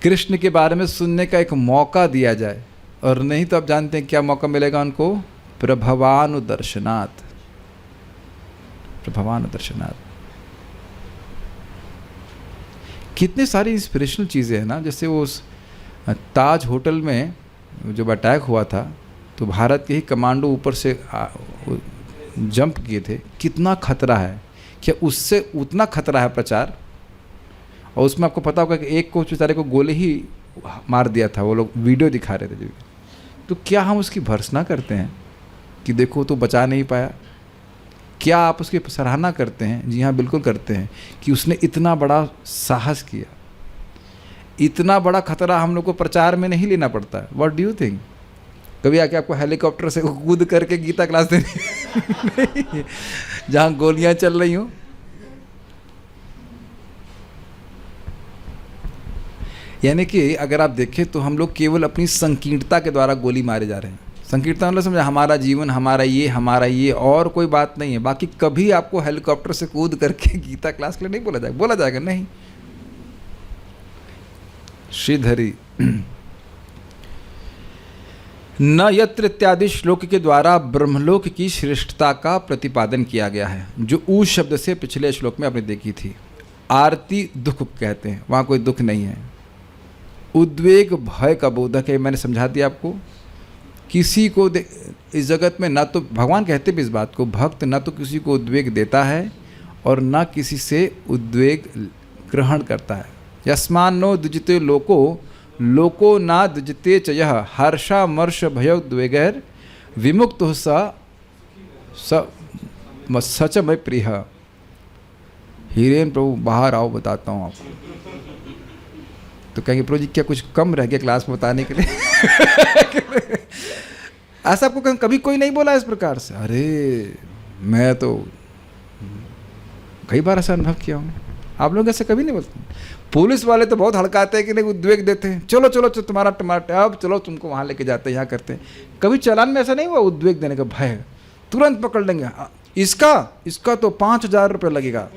Krishna के बारे में सुनने का एक मौका दिया जाए, और नहीं तो आप जानते हैं क्या मौका मिलेगा उनको? प्रभवानुदर्शनात्, प्रभवानुदर्शनात्। कितनी सारी इंस्पिरेशनल चीज़ें हैं ना। जैसे वो उस ताज होटल में जब अटैक हुआ था, तो भारत के ही कमांडो ऊपर से जंप किए थे। कितना खतरा है, क्या उससे उतना खतरा है प्रचार? और उसमें आपको पता होगा कि एक को बेचारे को गोली ही मार दिया था, वो लोग वीडियो दिखा रहे थे। तो क्या हम उसकी भर्त्सना करते हैं कि देखो तो बचा नहीं पाया? क्या आप उसकी सराहना करते हैं? जी हाँ, बिल्कुल करते हैं कि उसने इतना बड़ा साहस किया। इतना बड़ा खतरा हम लोग को प्रचार में नहीं लेना पड़ता। What do you think? कभी आके आपको हेलीकॉप्टर से कूद करके गीता क्लास देनी जहाँ गोलियां चल रही हों? यानी कि अगर आप देखें तो हम लोग केवल अपनी संकीर्णता के द्वारा गोली मारे जा रहे हैं। संकीर्णता मतलब समझे, हमारा जीवन, हमारा ये, और कोई बात नहीं है। बाकी कभी आपको हेलीकॉप्टर से कूद करके गीता क्लास के लिए नहीं बोला जाएगा नहीं। श्रीधरी न यत्र इत्यादि श्लोक के द्वारा ब्रह्मलोक की श्रेष्ठता का प्रतिपादन किया गया है, जो ऊ शब्द से पिछले श्लोक में आपने देखी थी। आरती दुख कहते हैं, वहाँ कोई दुख नहीं है। उद्वेग भय का बोधक है, मैंने समझा दिया आपको। किसी को इस जगत में ना तो भगवान कहते भी इस बात को, भक्त ना तो किसी को उद्वेग देता है और ना किसी से उद्वेग ग्रहण करता है। यस्मान्नो द्विजिते लोको लोको नाद्यते च यः हर्षामर्ष भयोद्वेगैर् विमुक्तो सच मैं प्रिय। हीरेन प्रभु बाहर आओ, बताता हूँ आपको। तो कहेंगे प्रभु जी क्या कुछ कम रह गया क्लास में बताने के लिए? ऐसा आपको कभी कोई नहीं बोला इस प्रकार से? अरे मैं तो कई बार ऐसा अनुभव किया हूँ। आप लोग ऐसे कभी नहीं बोलते? पुलिस वाले तो बहुत हड़काते हैं कि नहीं, उद्वेग देते हैं, चलो चलो चलो तुम्हारा टमाटर, अब चलो तुमको वहाँ लेके जाते हैं, यहाँ करते हैं। कभी चालान में ऐसा नहीं हुआ उद्वेग देने का भय? तुरंत पकड़ लेंगे, इसका तो 5,000 रुपये लगेगा।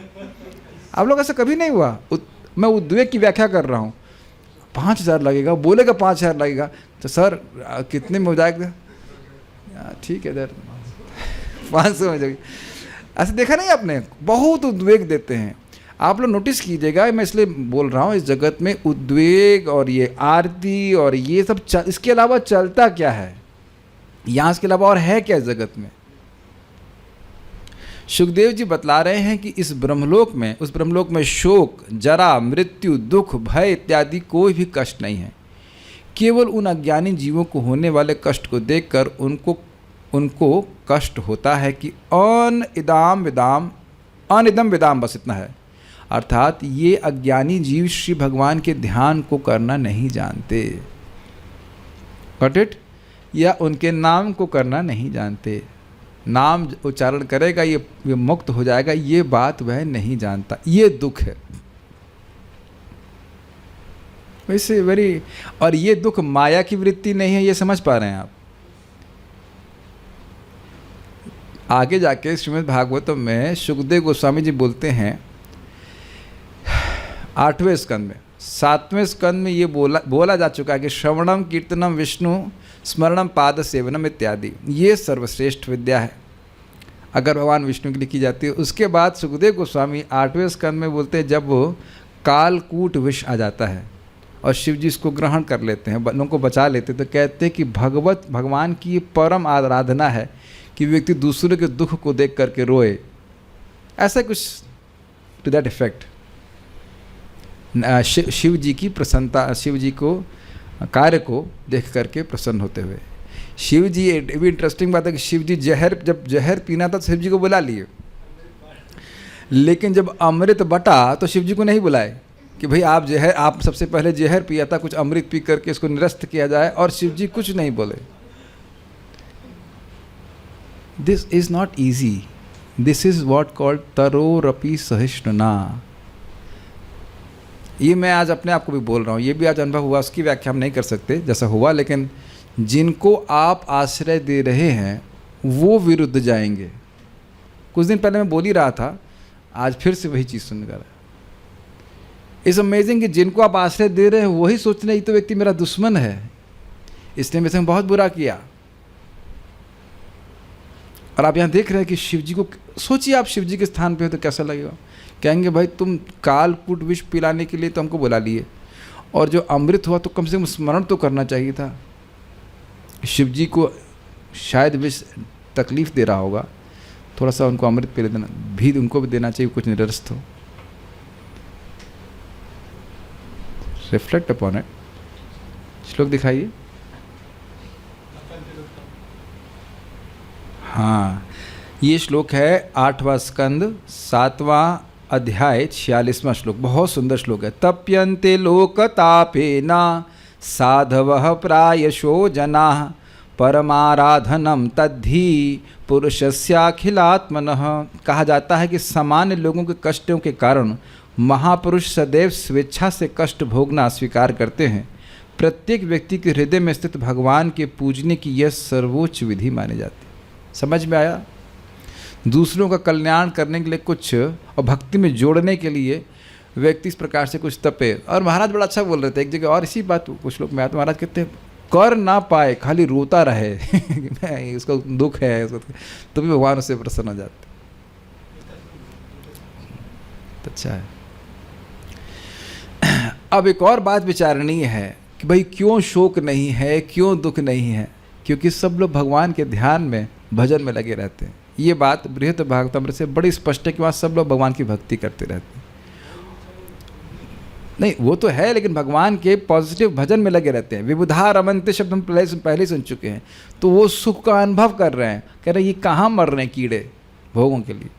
आप लोग ऐसा कभी नहीं हुआ? मैं उद्वेग की व्याख्या कर रहा हूँ। 5,000 लगेगा, बोलेगा 5,000 लगेगा, तो सर कितने में हो जाएगा? ठीक है सर 500 में जाएगी। ऐसे देखा नहीं आपने? बहुत उद्वेग देते हैं। आप लोग नोटिस कीजिएगा, मैं इसलिए बोल रहा हूँ, इस जगत में उद्वेग और ये आरती और ये सब इसके अलावा चलता क्या है? यहाँ इसके अलावा और है क्या इस जगत में? सुखदेव जी बतला रहे हैं कि उस ब्रह्मलोक में शोक, जरा, मृत्यु, दुख, भय इत्यादि कोई भी कष्ट नहीं है। केवल उन अज्ञानी जीवों को होने वाले कष्ट को देखकर उनको कष्ट होता है कि अनिदम विदाम, बस इतना है। अर्थात ये अज्ञानी जीव श्री भगवान के ध्यान को करना नहीं जानते, गॉट इट? या उनके नाम को करना नहीं जानते। नाम उच्चारण करेगा ये मुक्त हो जाएगा, ये बात वह नहीं जानता। ये दुख है वैसे वेरी। और ये दुख माया की वृत्ति नहीं है, ये समझ पा रहे हैं आप? आगे जाके श्रीमद् भागवतम में सुखदेव गोस्वामी जी बोलते हैं 8वें स्कंद में, 7वें स्कंद में ये बोला जा चुका है कि श्रवणम कीर्तनम विष्णु स्मरणम पाद सेवनम इत्यादि ये सर्वश्रेष्ठ विद्या है अगर भगवान विष्णु के लिए की जाती है। उसके बाद सुखदेव गोस्वामी 8वें स्कंद में बोलते हैं जब वो कालकूट विष आ जाता है और शिव जी इसको ग्रहण कर लेते हैं, लोगों को बचा लेते हैं, तो कहते हैं कि भगवान की ये परम आराधना है कि व्यक्ति दूसरे के दुख को देख करके रोए, ऐसा कुछ टू दैट इफेक्ट। शिव जी की प्रसन्नता, शिव जी को कार्य को देख करके प्रसन्न होते हुए। शिव जी, ये भी इंटरेस्टिंग बात है कि शिव जी जब जहर पीना था तो शिव जी को बुला लिए, लेकिन जब अमृत बटा तो शिव जी को नहीं बुलाए कि भाई आप सबसे पहले जहर पिया था, कुछ अमृत पी करके इसको निरस्त किया जाए, और शिव जी कुछ नहीं बोले। This is not easy, this is what called तरोरपि सहिष्णुना। ये मैं आज अपने आप को भी बोल रहा हूँ, ये भी आज अनुभव हुआ, उसकी व्याख्या हम नहीं कर सकते जैसा हुआ, लेकिन जिनको आप आश्रय दे रहे हैं वो विरुद्ध जाएंगे। कुछ दिन पहले मैं बोल ही रहा था, आज फिर से वही चीज़ सुनने का। इट्स अमेजिंग कि जिनको आप आश्रय दे रहे हैं वही सोच रहे हैं ये तो व्यक्ति मेरा दुश्मन है, इसने मेरे से बहुत बुरा किया। और आप यहाँ देख रहे हैं कि शिव जी को, सोचिए आप शिव जी के स्थान पे हो तो कैसा लगेगा। कहेंगे भाई तुम कालकूट विष पिलाने के लिए तो हमको बुला लिए, और जो अमृत हुआ तो कम से कम स्मरण तो करना चाहिए था। शिव जी को शायद विष तकलीफ दे रहा होगा, थोड़ा सा उनको अमृत पिला देना भी, उनको भी देना चाहिए, कुछ निरस्त हो। Reflect upon it. श्लोक दिखाइए। हाँ, ये श्लोक है 8वां स्कंद 7वां अध्याय 46वां श्लोक, बहुत सुंदर श्लोक है। तप्यन्ते लोकतापेना साधवः प्रायशो जनाः परमाराधनम तद्धि पुरुषस्याखिलात्मनः। कहा जाता है कि सामान्य लोगों के कष्टों के कारण महापुरुष सदैव स्वेच्छा से कष्ट भोगना स्वीकार करते हैं। प्रत्येक व्यक्ति के हृदय में स्थित भगवान के पूजने की यह सर्वोच्च विधि मानी जाती है। समझ में आया? दूसरों का कल्याण करने के लिए कुछ और भक्ति में जोड़ने के लिए व्यक्ति इस प्रकार से कुछ तपे। और महाराज बड़ा अच्छा बोल रहे थे एक जगह, और इसी बात कुछ लोग में आते, महाराज कहते हैं कर ना पाए खाली रोता रहे उसको दुख है उसको, तो भी भगवान उससे प्रसन्न हो जाते। तो अच्छा है। अब एक और बात विचारणीय है कि भाई क्यों शोक नहीं है, क्यों दुख नहीं है? क्योंकि सब लोग भगवान के ध्यान में, भजन में लगे रहते हैं। ये बात बृहत भागवतम से बड़ी स्पष्ट है कि वहाँ सब लोग भगवान की भक्ति करते रहते हैं। नहीं वो तो है, लेकिन भगवान के पॉजिटिव भजन में लगे रहते हैं। विबुधा रमन्ते शब्द हम पहले सुन चुके हैं। तो वो सुख का अनुभव कर रहे हैं, कह रहे हैं ये कहाँ मर रहे हैं कीड़े भोगों के लिए।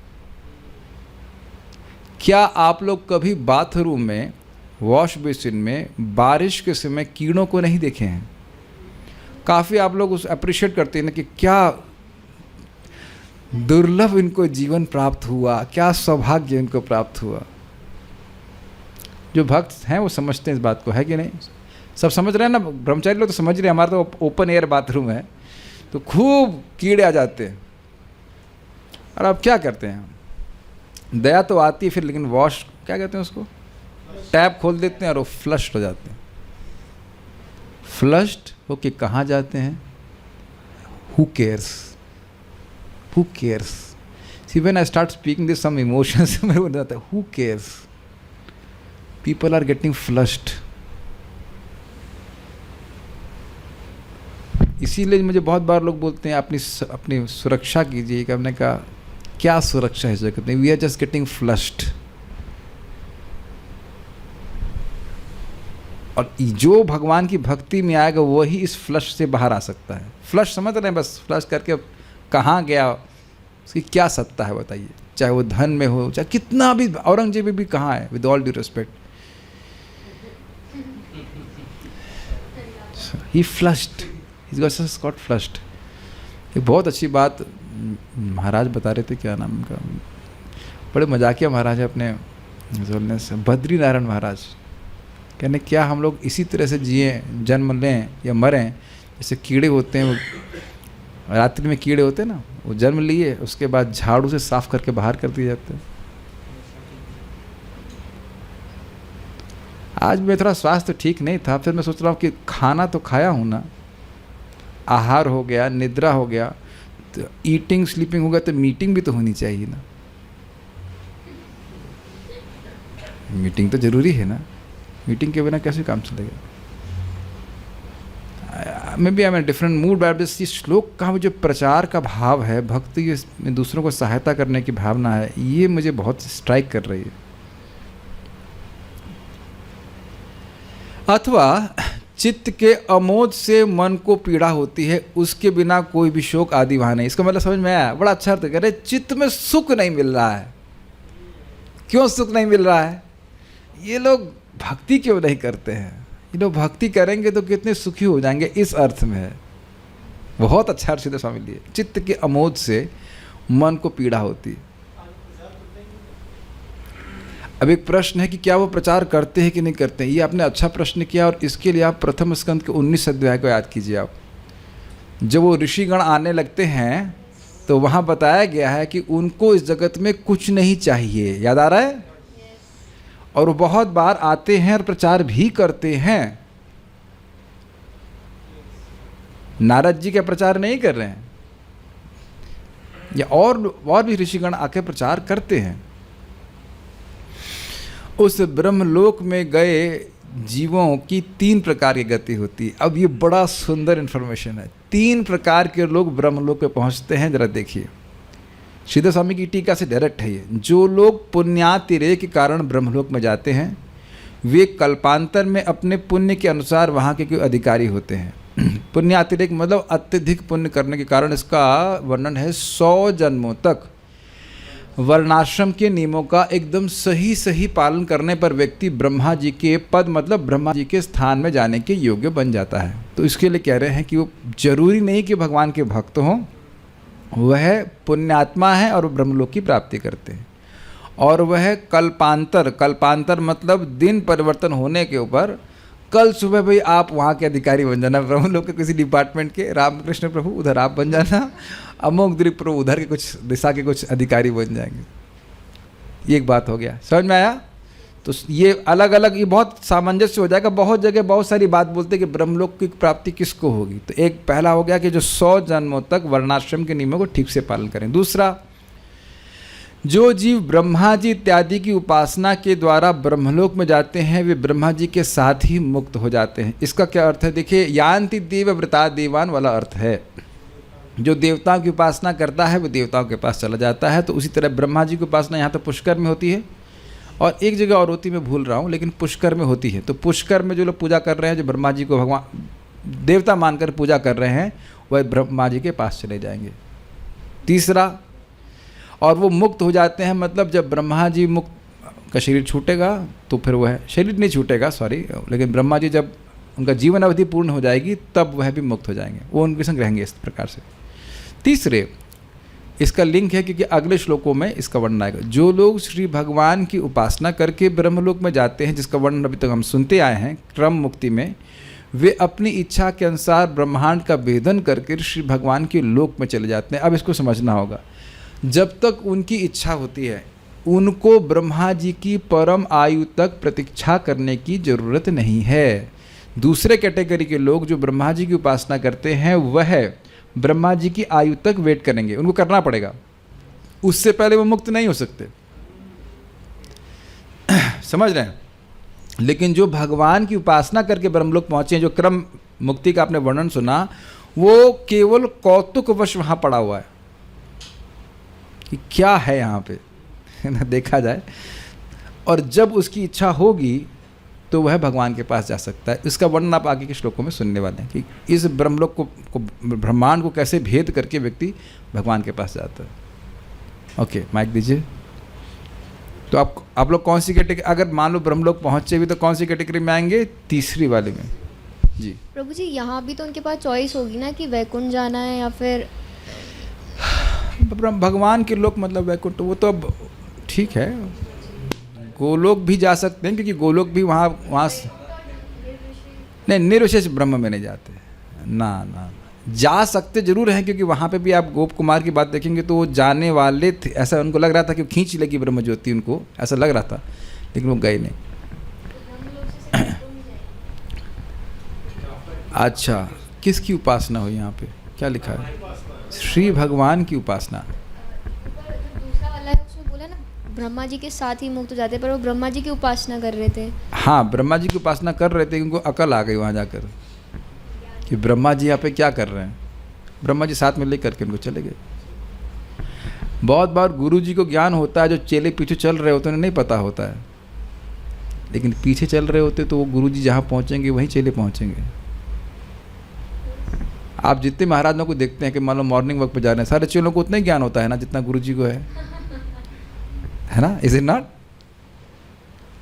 क्या आप लोग कभी बाथरूम में, वॉश बेसिन में बारिश के समय कीड़ों को नहीं देखे हैं? काफ़ी आप लोग उस अप्रिशिएट करते हैं ना कि क्या दुर्लभ इनको जीवन प्राप्त हुआ, क्या सौभाग्य इनको प्राप्त हुआ। जो भक्त हैं वो समझते हैं इस बात को, है कि नहीं? सब समझ रहे हैं ना, ब्रह्मचारी लोग तो समझ रहे हैं। हमारा तो ओपन एयर बाथरूम है तो खूब कीड़े आ जाते हैं। और अब क्या करते हैं, दया तो आती है फिर, लेकिन वॉश क्या कहते हैं उसको, टैप खोल देते हैं और वो फ्लश्ड हो जाते हैं। फ्लश्ड होके कहाँ जाते हैं? Who cares, who cares. See when I start speaking this some emotions मेरे को जाता है who cares, people are getting flushed. इसीलिए मुझे बहुत बार लोग बोलते हैं अपनी सुरक्षा कीजिए। हमने कहा क्या सुरक्षा है जगत में? We are just getting flushed. और जो भगवान की भक्ति में आएगा वही इस फ्लश से बाहर आ सकता है। फ्लश समझ रहे हैं? बस फ्लश करके कहाँ गया, उसकी क्या सत्ता है बताइए? चाहे वो धन में हो, चाहे कितना भी, औरंगजेब भी कहाँ है, with all due respect, he flushed, he got flushed. एक बहुत अच्छी बात महाराज बता रहे थे, क्या नाम उनका, बड़े मजाकिया महाराज है अपने बोलने से, बद्री नारायण महाराज। कहने क्या हम लोग इसी तरह से जिए, जन्म लें या मरें, जैसे कीड़े होते हैं, वो रात्रि में कीड़े होते हैं ना, वो जन्म लिए उसके बाद झाड़ू से साफ करके बाहर कर दिए जाते हैं। आज मैं थोड़ा स्वास्थ्य ठीक नहीं था, फिर मैं सोच रहा हूँ कि खाना तो खाया हूँ ना, आहार हो गया, निद्रा हो गया, तो ईटिंग स्लीपिंग हो गया, तो मीटिंग भी तो होनी चाहिए ना। मीटिंग तो जरूरी है ना, मीटिंग के बिना कैसे काम चलेगा? Maybe I am different mood, but this shloka का जो प्रचार का भाव है, भक्ति में दूसरों को सहायता करने की भावना है, ये मुझे बहुत स्ट्राइक कर रही है। अथवा चित्त के अमोद से मन को पीड़ा होती है, उसके बिना कोई भी शोक आदि वहाँ नहीं। इसका मतलब समझ में आया? बड़ा अच्छा अर्थ कह रहे, चित्त में सुख नहीं मिल रहा है। क्यों सुख नहीं मिल रहा है? ये लोग भक्ति क्यों नहीं करते हैं? ये लोग भक्ति करेंगे तो कितने सुखी हो जाएंगे, इस अर्थ में है। बहुत अच्छा अर्थ सीधे स्वामी लिए, चित्त के अमोद से मन को पीड़ा होती है। अब एक प्रश्न है कि क्या वो प्रचार करते हैं कि नहीं करते हैं? ये आपने अच्छा प्रश्न किया, और इसके लिए आप प्रथम स्कंद के 19 अध्याय को याद कीजिए। आप जब वो ऋषिगण आने लगते हैं तो वहाँ बताया गया है कि उनको इस जगत में कुछ नहीं चाहिए, याद आ रहा है? और वो बहुत बार आते हैं और प्रचार भी करते हैं। नारद जी का प्रचार नहीं कर रहे हैं, या और भी ऋषिगण आके प्रचार करते हैं। उस ब्रह्मलोक में गए जीवों की 3 प्रकार की गति होती है। अब ये बड़ा सुंदर इन्फॉर्मेशन है। 3 प्रकार के लोग ब्रह्मलोक पे पहुंचते हैं, जरा देखिए। सीधा स्वामी की टीका से डायरेक्ट है ये। जो लोग पुण्यातिरेक के कारण ब्रह्मलोक में जाते हैं, वे कल्पांतर में अपने पुण्य के अनुसार वहाँ के कोई अधिकारी होते हैं। पुण्यातिरेक मतलब अत्यधिक पुण्य करने के कारण, इसका वर्णन है 100 जन्मों तक वर्णाश्रम के नियमों का एकदम सही पालन करने पर व्यक्ति ब्रह्मा जी के पद मतलब ब्रह्मा जी के स्थान में जाने के योग्य बन जाता है। तो इसके लिए कह रहे हैं कि वो जरूरी नहीं कि भगवान के भक्त हों, वह पुण्यात्मा है और ब्रह्मलोक की प्राप्ति करते हैं। और वह कल्पांतर मतलब दिन परिवर्तन होने के ऊपर, कल सुबह भाई आप वहाँ के अधिकारी बन जाना, ब्रह्मलोक के किसी डिपार्टमेंट के, रामकृष्ण प्रभु उधर आप बन जाना, अमोक द्वीप प्रभु उधर के कुछ दिशा के कुछ अधिकारी बन जाएंगे। ये एक बात हो गया, समझ में आया? तो ये अलग अलग, ये बहुत सामंजस्य हो जाएगा। बहुत जगह बहुत सारी बात बोलते हैं कि ब्रह्मलोक की प्राप्ति किसको होगी। तो एक पहला हो गया कि जो 100 जन्मों तक वर्णाश्रम के नियमों को ठीक से पालन करें। दूसरा, जो जीव ब्रह्मा जी इत्यादि की उपासना के द्वारा ब्रह्मलोक में जाते हैं, वे ब्रह्मा जी के साथ ही मुक्त हो जाते हैं। इसका क्या अर्थ है? देखिए, यान्ति देव व्रता देवान वाला अर्थ है। जो देवताओं की उपासना करता है वो देवताओं के पास चला जाता है। तो उसी तरह ब्रह्मा जी की उपासना यहाँ तो पुष्कर में होती है, और एक जगह और होती, मैं भूल रहा हूँ, लेकिन पुष्कर में होती है। तो पुष्कर में जो लोग पूजा कर रहे हैं, जो ब्रह्मा जी को भगवान देवता मानकर पूजा कर रहे हैं, वह ब्रह्मा जी के पास चले जाएंगे। तीसरा, और वो मुक्त हो जाते हैं, मतलब जब ब्रह्मा जी मुक्त का शरीर छूटेगा तो फिर वह शरीर नहीं छूटेगा, सॉरी, लेकिन ब्रह्मा जी जब उनका जीवन अवधि पूर्ण हो जाएगी तब वह भी मुक्त हो जाएंगे, वो उनके संग रहेंगे इस प्रकार से। तीसरे, इसका लिंक है क्योंकि अगले श्लोकों में इसका वर्णन आएगा। जो लोग श्री भगवान की उपासना करके ब्रह्मलोक में जाते हैं, जिसका वर्णन अभी तक हम सुनते आए हैं क्रम मुक्ति में, वे अपनी इच्छा के अनुसार ब्रह्मांड का भेदन करके श्री भगवान के लोक में चले जाते हैं। अब इसको समझना होगा, जब तक उनकी इच्छा होती है उनको ब्रह्मा जी की परम आयु तक प्रतीक्षा करने की जरूरत नहीं है। दूसरे कैटेगरी के लोग जो ब्रह्मा जी की उपासना करते हैं वह ब्रह्मा जी की आयु तक वेट करेंगे, उनको करना पड़ेगा, उससे पहले वो मुक्त नहीं हो सकते। समझ रहे हैं? लेकिन जो भगवान की उपासना करके ब्रह्मलोक पहुंचे हैं, जो क्रम मुक्ति का आपने वर्णन सुना, वो केवल कौतुकवश वहाँ पड़ा हुआ है कि क्या है यहाँ पे, है ना, देखा जाए। और जब उसकी इच्छा होगी तो वह भगवान के पास जा सकता है। इसका वर्णन आप आगे के श्लोकों में सुनने वाले हैं कि इस ब्रह्मलोक को ब्रह्मांड को कैसे भेद करके व्यक्ति भगवान के पास जाता है। ओके, माइक दीजिए। तो आप लोग कौन सी कैटेगरी, अगर मान लो ब्रह्मलोक पहुँचे भी तो कौन सी कैटेगरी में आएंगे? तीसरी वाले में। जी प्रभु जी, यहाँ भी तो उनके पास चॉइस होगी ना कि वैकुंठ जाना है या फिर भगवान के लोक, मतलब वैकुंठ, वो तो अब ठीक है, गोलोक भी जा सकते हैं, क्योंकि गोलोक भी वहाँ नहीं, निर्विशेष ब्रह्म में नहीं जाते ना, ना जा सकते जरूर हैं, क्योंकि वहाँ पे भी आप गोप कुमार की बात देखेंगे तो वो जाने वाले थे, ऐसा उनको लग रहा था कि खींच लेगी ब्रह्म ज्योति, उनको ऐसा लग रहा था, लेकिन वो गए नहीं। अच्छा, किसकी उपासना हुई यहाँ पे, क्या लिखा है? श्री भगवान की उपासना। दूसरा वाला है उसमें बोला ना ब्रह्मा जी के साथ ही मुक्त हो जाते, पर वो ब्रह्मा जी की उपासना कर रहे थे। हाँ, ब्रह्मा जी की उपासना कर रहे थे, उनको अकल आ गई वहाँ जाकर कि ब्रह्मा जी यहाँ पे क्या कर रहे हैं। ब्रह्मा जी साथ में ले करके उनको चले गए। बहुत बार गुरु जी को ज्ञान होता है, जो चेले पीछे चल रहे होते हैं उन्हें नहीं पता होता है, लेकिन पीछे चल रहे होते तो वो गुरु जी जहाँ पहुँचेंगे वहीं चेले पहुँचेंगे। आप जितने महाराजों को देखते हैं कि मान लो मॉर्निंग वॉक पे जा रहे हैं, सारे चेलों को उतना ही ज्ञान होता है ना जितना गुरु जी को है ना, इज इट नॉट?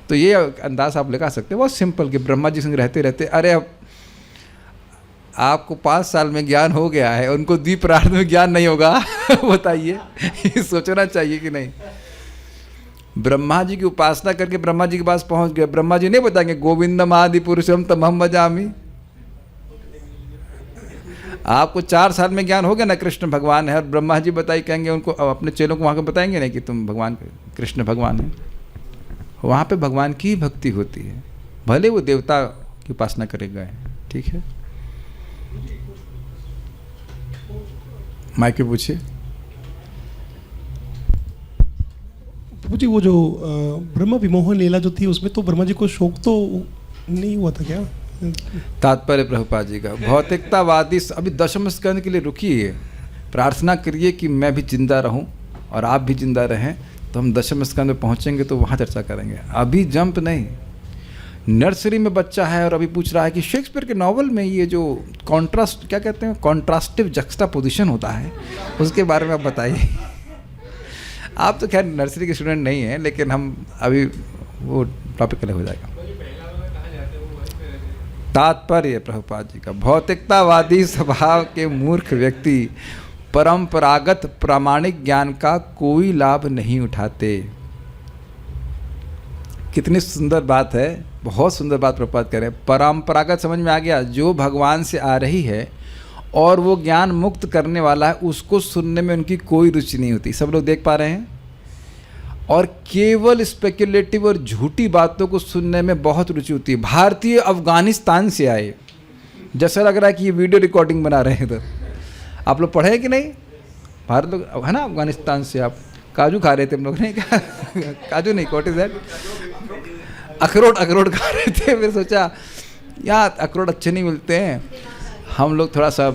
तो ये अंदाज आप लगा सकते हैं, बहुत सिंपल, कि ब्रह्मा जी संग रहते रहते, अरे अब आपको 5 साल में ज्ञान हो गया है, उनको द्विपरार्ध में ज्ञान नहीं होगा। बताइए, सोचना चाहिए कि नहीं? ब्रह्मा जी की उपासना करके ब्रह्मा जी के पास पहुंच गए, ब्रह्मा जी नहीं बताएंगे गोविंदम आदि पुरुषम तमहम भजामि। आपको 4 साल में ज्ञान हो गया ना कृष्ण भगवान है, और ब्रह्मा जी बताई कहेंगे उनको, अपने चेलों को वहाँ को बताएंगे नहीं कि तुम भगवान कृष्ण भगवान है। वहाँ पे भगवान की ही भक्ति होती है, भले वो देवता की उपासना करे गए। ठीक है, माइक पे पूछिए। जी, वो जो ब्रह्म विमोहन लीला जो थी उसमें तो ब्रह्मा जी को शोक तो नहीं हुआ था क्या? तात्पर्य प्रभुपाद जी का भौतिकतावादी, अभी 10वें स्कंद के लिए रुकिए, प्रार्थना करिए कि मैं भी जिंदा रहूं और आप भी जिंदा रहें, तो हम 10वें स्कंद में पहुंचेंगे तो वहां चर्चा करेंगे। अभी जंप नहीं। नर्सरी में बच्चा है और अभी पूछ रहा है कि शेक्सपियर के नॉवल में ये जो कॉन्ट्रास्ट, क्या कहते हैं, कॉन्ट्रास्टिव जक्स्टापोजिशन होता है, उसके बारे में आप बताइए। आप तो खैर नर्सरी के स्टूडेंट नहीं हैं, लेकिन हम अभी वो टॉपिक अलग हो जाएगा। तात्पर्य प्रभुपाद जी का भौतिकतावादी स्वभाव के मूर्ख व्यक्ति परंपरागत प्रामाणिक ज्ञान का कोई लाभ नहीं उठाते। कितनी सुंदर बात है, बहुत सुंदर बात प्रभुपाद कह रहे हैं। परंपरागत समझ में आ गया, जो भगवान से आ रही है और वो ज्ञान मुक्त करने वाला है, उसको सुनने में उनकी कोई रुचि नहीं होती। सब लोग देख पा रहे हैं। और केवल स्पेक्युलेटिव और झूठी बातों को सुनने में बहुत रुचि होती है। भारतीय अफगानिस्तान से आए, जैसा लग रहा है कि ये वीडियो रिकॉर्डिंग बना रहे हैं। इधर आप लोग पढ़े कि नहीं? भारत लोग है ना, अफगानिस्तान से। आप काजू खा रहे थे हम लोग, नहीं क्या? काजू नहीं, व्हाट इज दैट? अखरोट खा रहे थे। फिर सोचा यार अखरोट अच्छे नहीं मिलते हैं, हम लोग थोड़ा सा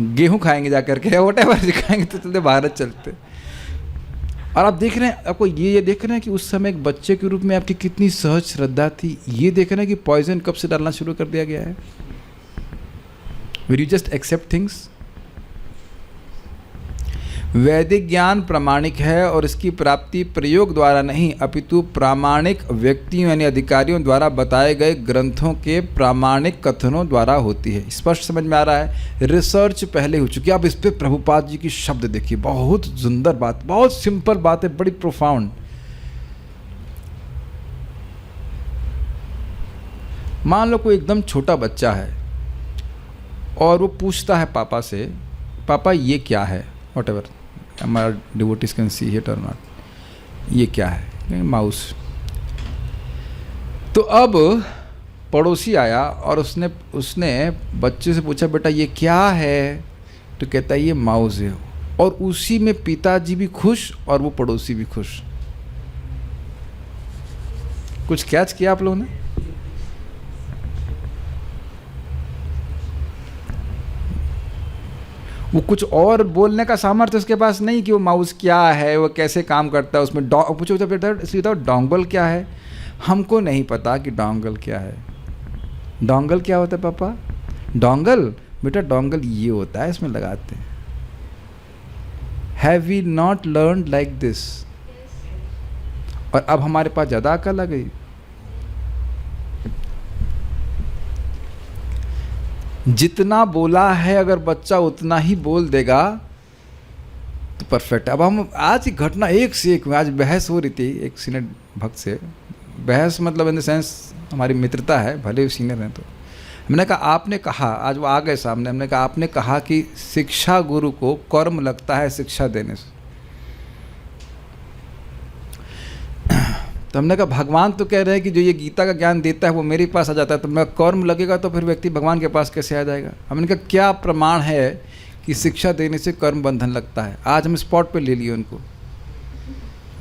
गेहूँ खाएंगे जा करके, व्हाटएवर खाएंगे, तो चलते भारत चलते। और आप देख रहे हैं, आपको ये देख रहे हैं कि उस समय एक बच्चे के रूप में आपकी कितनी सहज श्रद्धा थी। ये देख रहे हैं कि पॉइजन कब से डालना शुरू कर दिया गया है। Will you just accept things? वैदिक ज्ञान प्रामाणिक है और इसकी प्राप्ति प्रयोग द्वारा नहीं अपितु प्रामाणिक व्यक्तियों यानी अधिकारियों द्वारा बताए गए ग्रंथों के प्रामाणिक कथनों द्वारा होती है। स्पष्ट समझ में आ रहा है? रिसर्च पहले हो चुकी है। अब इस पर प्रभुपाद जी की शब्द देखिए, बहुत सुंदर बात, बहुत सिंपल बात है, बड़ी प्रोफाउंड। मान लो कोई एकदम छोटा बच्चा है और वो पूछता है पापा से, पापा ये क्या है, वॉट एवर हमारा डिवोटीज कैन सी इट और नॉट, ये क्या है, माउस। तो अब पड़ोसी आया और उसने बच्चे से पूछा, बेटा ये क्या है? तो कहता है ये माउस है। और उसी में पिताजी भी खुश और वो पड़ोसी भी खुश। कुछ कैच किया आप लोगों ने? वो कुछ और बोलने का सामर्थ्य उसके पास नहीं कि वो माउस क्या है, वो कैसे काम करता है, उसमें पूछो तो बेटा सीधा डोंगल क्या है? हमको नहीं पता कि डोंगल क्या है। डोंगल क्या होता है पापा? डोंगल बेटा, डोंगल ये होता है, इसमें लगाते हैं। Have we not learn like this? और अब हमारे पास ज़्यादा अकल आ गई। जितना बोला है अगर बच्चा उतना ही बोल देगा तो परफेक्ट। अब हम आज की घटना एक से एक, आज बहस हो रही थी एक सीनियर भक्त से, बहस मतलब इन द सेंस हमारी मित्रता है, भले सीनियर हैं। तो मैंने कहा आपने कहा, आज वो आ गए सामने, हमने कहा आपने कहा कि शिक्षा गुरु को कर्म लगता है शिक्षा देने से। तो हमने कहा भगवान तो कह रहे हैं कि जो ये गीता का ज्ञान देता है वो मेरे पास आ जाता है, तो मैं कर्म लगेगा तो फिर व्यक्ति भगवान के पास कैसे आ जाएगा? हमने कहा क्या प्रमाण है कि शिक्षा देने से कर्म बंधन लगता है? आज हम स्पॉट पे ले लिए उनको।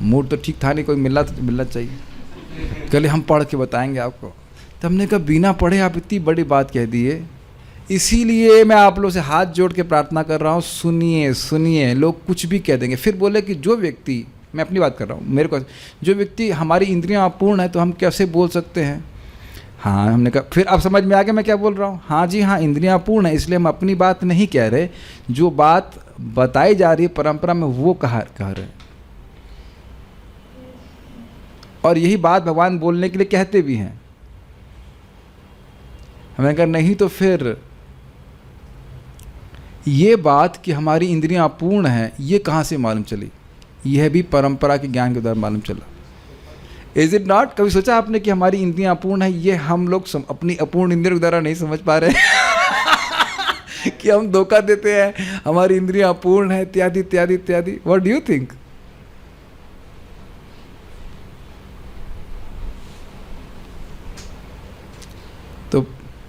मूड तो ठीक था नहीं, कोई मिलना तो मिलना चाहिए। कल हम पढ़ के बताएंगे आपको। तो हमने कहा बिना पढ़े आप इतनी बड़ी बात कह दिए, इसीलिए मैं आप लोगों से हाथ जोड़ के प्रार्थना कर रहा हूँ, सुनिए सुनिए। लोग कुछ भी कह देंगे। फिर बोले कि जो व्यक्ति, मैं अपनी बात कर रहा हूँ, मेरे को जो व्यक्ति हमारी इंद्रियां अपूर्ण है तो हम कैसे बोल सकते हैं? हाँ, हमने कहा फिर अब समझ में आ गया मैं क्या बोल रहा हूँ। हाँ जी हाँ, इंद्रियां अपूर्ण है, इसलिए हम अपनी बात नहीं कह रहे, जो बात बताई जा रही है परंपरा में वो कह रहे। और यही बात भगवान बोलने के लिए कहते भी हैं। हमने कहा नहीं तो फिर ये बात कि हमारी इंद्रियां अपूर्ण हैं ये कहाँ से मालूम चली? यह भी परंपरा के ज्ञान के द्वारा मालूम चला। Is it not? कभी सोचा आपने कि हमारी इंद्रियां अपूर्ण है? ये हम लोग अपनी अपूर्ण इंद्रियों के द्वारा नहीं समझ पा रहे कि हम धोखा देते हैं, हमारी इंद्रियां अपूर्ण है, इत्यादि इत्यादि इत्यादि। What do you think? तो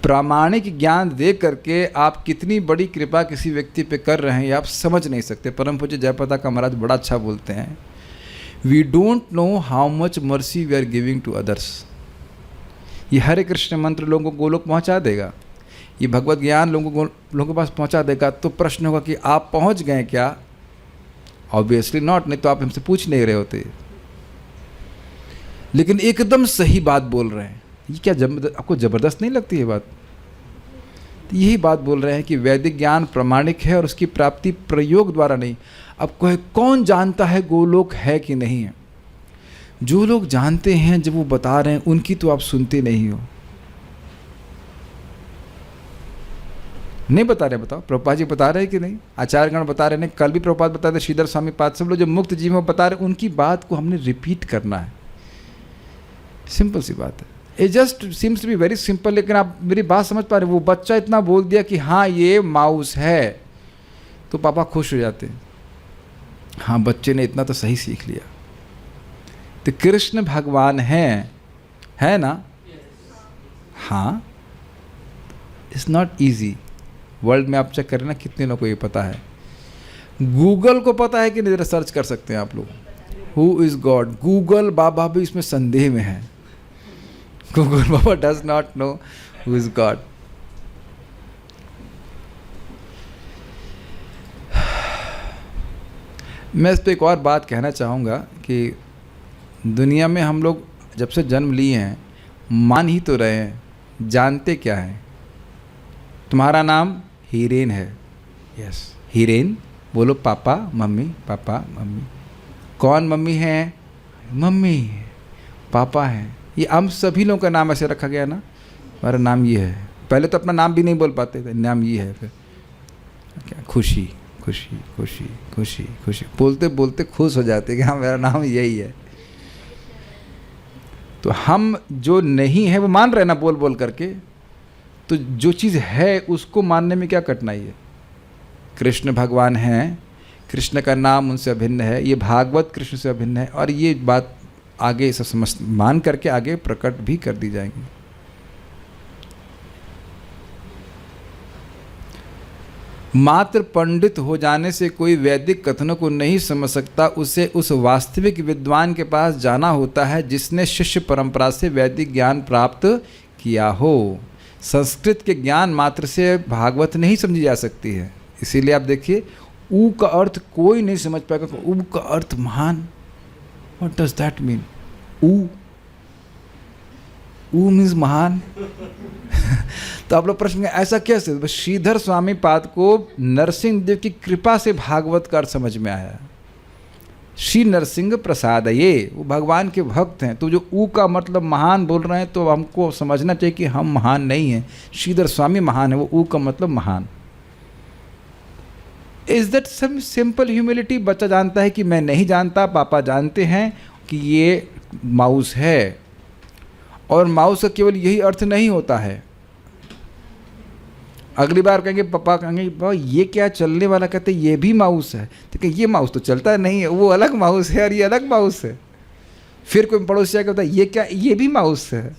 प्रामाणिक ज्ञान दे करके आप कितनी बड़ी कृपा किसी व्यक्ति पे कर रहे हैं ये आप समझ नहीं सकते। परम पूज्य जयप्रदा का महाराज बड़ा अच्छा बोलते हैं, we don't know how much mercy we are giving to others. ये हरे कृष्ण मंत्र लोगों को गोलोक पहुंचा देगा, ये भगवत ज्ञान लोगों के पास पहुंचा देगा। तो प्रश्न होगा कि आप पहुंच गए क्या? ऑब्वियसली नॉट, नहीं तो आप हमसे पूछ नहीं रहे होते। लेकिन एकदम सही बात बोल रहे हैं। ये क्या आपको ज़बरदस्त नहीं लगती है बात? तो यही बात बोल रहे हैं कि वैदिक ज्ञान प्रामाणिक है और उसकी प्राप्ति प्रयोग द्वारा नहीं। अब कौन जानता है गोलोक है कि नहीं है? जो लोग जानते हैं जब वो बता रहे हैं उनकी तो आप सुनते नहीं हो। नहीं बता रहे, बताओ। प्रभुपाद जी बता रहे हैं कि नहीं? आचार्यगण बता रहे हैं, कल भी प्रभुपाद बता रहे, श्रीधर स्वामी पाद, सब लोग जो मुक्त जीव में बता रहे, उनकी बात को हमने रिपीट करना है। सिंपल सी बात है। It just seems to be very simple. लेकिन आप मेरी बात समझ पा रहे? वो बच्चा इतना बोल दिया कि हाँ ये माउस है, तो पापा खुश हो जाते हैं। हाँ, बच्चे ने इतना तो सही सीख लिया। तो कृष्ण भगवान है ना? हाँ, इट्स नॉट ईजी। वर्ल्ड में आप चेक करें ना, कितने लोगों को ये पता है। गूगल को पता है कि नहीं? जरा सर्च कर सकते हैं आप लोग, हु इज़ गॉड। गूगल बाबा भी इसमें संदेह में है। Google Baba does not know who is God. मैं इस पर एक और बात कहना चाहूँगा कि दुनिया में हम लोग जब से जन्म लिए हैं मान ही तो रहे हैं, जानते क्या हैं। तुम्हारा नाम हीरेन है, यस हीरेन, बोलो पापा मम्मी, पापा मम्मी। कौन मम्मी है? मम्मी। पापा है, ये हम सभी लोगों का नाम ऐसे रखा गया ना, हमारा नाम ये है। पहले तो अपना नाम भी नहीं बोल पाते थे, नाम ये है। फिर क्या, खुशी खुशी खुशी खुशी खुशी, बोलते बोलते खुश हो जाते कि हाँ मेरा नाम यही है। तो हम जो नहीं है वो मान रहे ना बोल बोल करके, तो जो चीज़ है उसको मानने में क्या कठिनाई है। कृष्ण भगवान हैं, कृष्ण का नाम उनसे अभिन्न है, ये भागवत कृष्ण से अभिन्न है, और ये बात आगे सब समझ मान करके आगे प्रकट भी कर दी जाएंगी। मात्र पंडित हो जाने से कोई वैदिक कथनों को नहीं समझ सकता, उसे उस वास्तविक विद्वान के पास जाना होता है जिसने शिष्य परंपरा से वैदिक ज्ञान प्राप्त किया हो। संस्कृत के ज्ञान मात्र से भागवत नहीं समझी जा सकती है। इसीलिए आप देखिए, ऊ का अर्थ कोई नहीं समझ पाएगा। ऊ का अर्थ महान, व्हाट डज दैट मीन? ऊ मीन्स महान। तो आप लोग प्रश्न करें ऐसा कैसे? बस श्रीधर स्वामी पाद को नरसिंह देव की कृपा से भागवत का अर्थ समझ में आया। श्री नरसिंह प्रसाद ये वो भगवान के भक्त हैं। तो जो ऊ का मतलब महान बोल रहे हैं, तो हमको समझना चाहिए कि हम महान नहीं हैं, श्रीधर स्वामी महान है। वो ऊ का मतलब महान। Is that some simple humility? बच्चा जानता है कि मैं नहीं जानता, पापा जानते हैं कि ये माउस है, और माउस का केवल यही अर्थ नहीं होता है। अगली बार कहेंगे, पापा कहेंगे बाबा ये क्या चलने वाला, कहते ये भी माउस है। तो कहें ये माउस तो चलता नहीं है, वो अलग माउस है और ये अलग माउस है। फिर कोई पड़ोसी आके कहता है ये क्या, ये भी माउस है।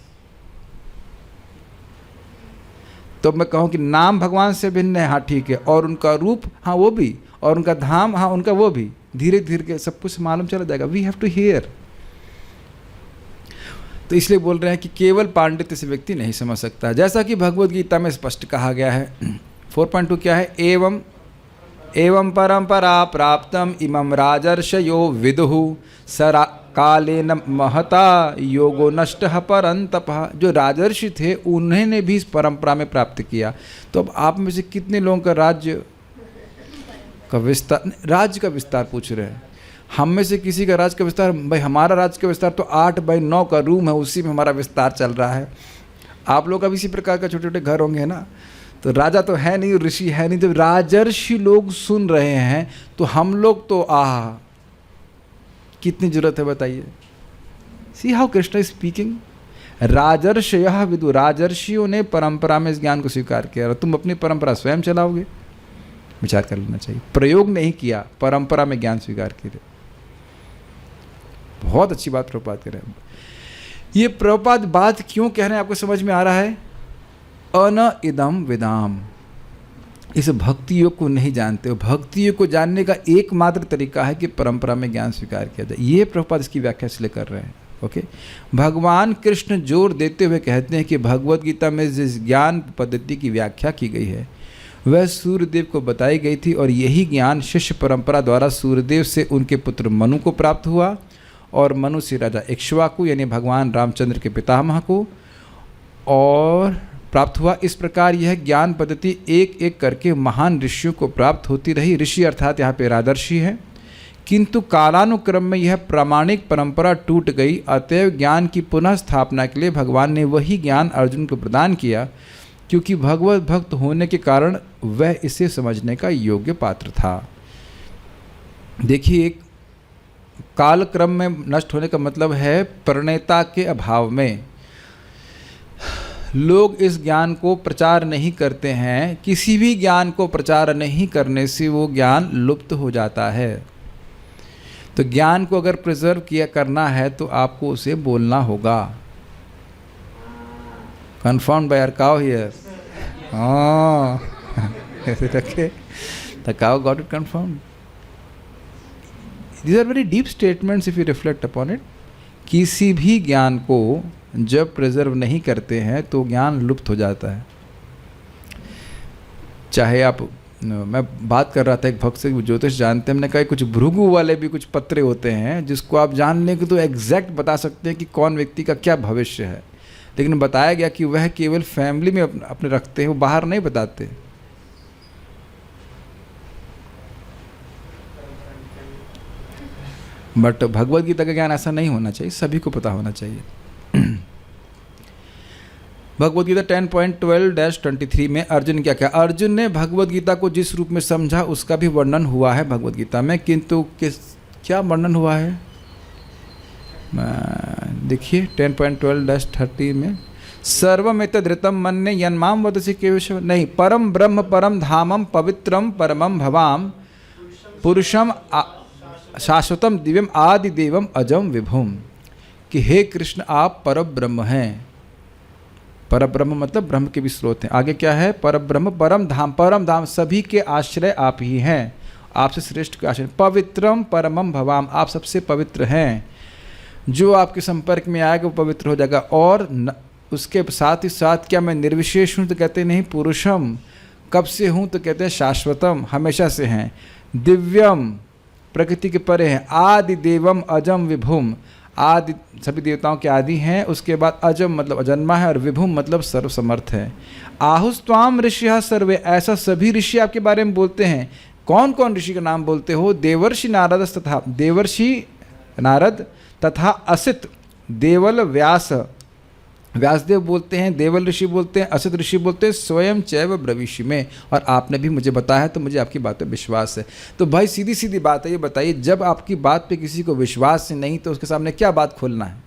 तो मैं कहूँ कि नाम भगवान से भिन्न है, हाँ ठीक है, और उनका रूप हाँ वो भी, और उनका धाम हाँ उनका वो भी, धीरे धीरे सब कुछ मालूम चला जाएगा। We have to hear. तो इसलिए बोल रहे हैं कि केवल पांडित्य से व्यक्ति नहीं समझ सकता, जैसा कि भगवद गीता में स्पष्ट कहा गया है। 4.2 क्या है? एवं एवं परंपरा प्राप्तम इमं राजर्षयो विदुहु सरा कालेन महता योगो नष्टः परंतपः। जो राजर्षि थे उन्होंने भी इस परंपरा में प्राप्त किया। तो अब आप में से कितने लोगों का राज्य का विस्तार पूछ रहे हैं? हम में से किसी का राज्य का विस्तार? भाई हमारा राज्य का विस्तार तो 8x9 का रूम है, उसी में हमारा विस्तार चल रहा है। आप लोग का भी इसी प्रकार का छोटे छोटे घर होंगे ना। तो राजा तो है नहीं, ऋषि है नहीं। जब राजर्षि लोग सुन रहे हैं तो हम लोग तो कितनी जरूरत है बताइए। See how Krishna is speaking. राजर्षयः विदु, राजर्षियों ने परंपरा में इस ज्ञान को स्वीकार किया, और तुम अपनी परंपरा स्वयं चलाओगे? विचार कर लेना चाहिए। प्रयोग नहीं किया, परंपरा में ज्ञान स्वीकार किया। बहुत अच्छी बात प्रभुपाद कह रहे हैं। ये प्रभुपाद बात क्यों कह रहे हैं आपको समझ में आ रहा है? अन इदम विदाम, इस भक्ति योग को नहीं जानते हो। भक्ति योग को जानने का एकमात्र तरीका है कि परंपरा में ज्ञान स्वीकार किया जाए। ये प्रभुपाद इसकी व्याख्या इसलिए कर रहे हैं। ओके, भगवान कृष्ण जोर देते हुए कहते हैं कि भगवद गीता में जिस ज्ञान पद्धति की व्याख्या की गई है वह सूर्यदेव को बताई गई थी, और यही ज्ञान शिष्य परंपरा द्वारा सूर्यदेव से उनके पुत्र मनु को प्राप्त हुआ, और मनु से राजा इक्ष्वाकु यानी भगवान रामचंद्र के पितामह को और प्राप्त हुआ। इस प्रकार यह ज्ञान पद्धति एक एक करके महान ऋषियों को प्राप्त होती रही। ऋषि अर्थात यहाँ पे राजर्षि है, किंतु कालानुक्रम में यह प्रामाणिक परंपरा टूट गई। अतएव ज्ञान की पुनः स्थापना के लिए भगवान ने वही ज्ञान अर्जुन को प्रदान किया, क्योंकि भगवत भक्त होने के कारण वह इसे समझने का योग्य पात्र था। देखिए, कालक्रम में नष्ट होने का मतलब है प्रणेता के अभाव में लोग इस ज्ञान को प्रचार नहीं करते हैं। किसी भी ज्ञान को प्रचार नहीं करने से वो ज्ञान लुप्त हो जाता है। तो ज्ञान को अगर प्रिजर्व किया करना है तो आपको उसे बोलना होगा। Confirmed by our cow here. Is it okay? The cow got it confirmed. These are very deep statements if you reflect upon it. किसी भी ज्ञान को जब प्रिजर्व नहीं करते हैं तो ज्ञान लुप्त हो जाता है। चाहे आप मैं बात कर रहा था एक भक्त से, वो ज्योतिष जानते हैं, हमने कहा कुछ भृगु वाले भी कुछ पत्रे होते हैं जिसको आप जान लें कि तो एग्जैक्ट बता सकते हैं कि कौन व्यक्ति का क्या भविष्य है, लेकिन बताया गया कि वह केवल फैमिली में अपने रखते हैं, वो बाहर नहीं बताते। बट भगवद गीता का ज्ञान ऐसा नहीं होना चाहिए, सभी को पता होना चाहिए। भगवद गीता 10.12-23 में अर्जुन क्या कहा? अर्जुन ने भगवद गीता को जिस रूप में समझा उसका भी वर्णन हुआ है भगवद गीता में, किंतु क्या वर्णन हुआ है देखिए 10.12-30 में, सर्वमेतदृतं मन्ये यन्मां वदसि केशव, नहीं, परम ब्रह्म परम धामम पवित्रम परमम भवाम पुरुषम शाश्वतम दिव्यम आदि देवम अजम विभुम, कि हे कृष्ण आप पर ब्रह्म हैं। पर ब्रह्म मतलब ब्रह्म के भी स्रोत हैं। आगे क्या है? पर ब्रह्म परम धाम सभी के आश्रय आप ही हैं, आपसे श्रेष्ठ के आश्रय। पवित्रम परमम भवाम, आप सबसे पवित्र हैं, जो आपके संपर्क में आएगा वो पवित्र हो जाएगा। और उसके साथ ही साथ क्या मैं निर्विशेष हूँ? तो कहते नहीं। पुरुषम, कब से हूँ? तो कहते हैं शाश्वतम, हमेशा से हैं। दिव्यम, प्रकृति के परे हैं। आदि देवम अजम विभुम, आदि सभी देवताओं के आदि हैं। उसके बाद अजम मतलब अजन्मा है, और विभुम मतलब सर्वसमर्थ है। आहुस्त्वाम ऋषिः सर्वे, ऐसा सभी ऋषि आपके बारे में बोलते हैं। कौन कौन ऋषि का नाम बोलते हो? देवर्षि नारद तथा देवर्षि नारद तथा असित देवल व्यास, व्यासदेव बोलते हैं, देवल ऋषि बोलते हैं, असित ऋषि बोलते हैं, स्वयं चैव ब्रवीषि में, और आपने भी मुझे बताया है तो मुझे आपकी बात पे विश्वास है। तो भाई सीधी सीधी बात है, ये बताइए, जब आपकी बात पे किसी को विश्वास नहीं तो उसके सामने क्या बात खोलना है?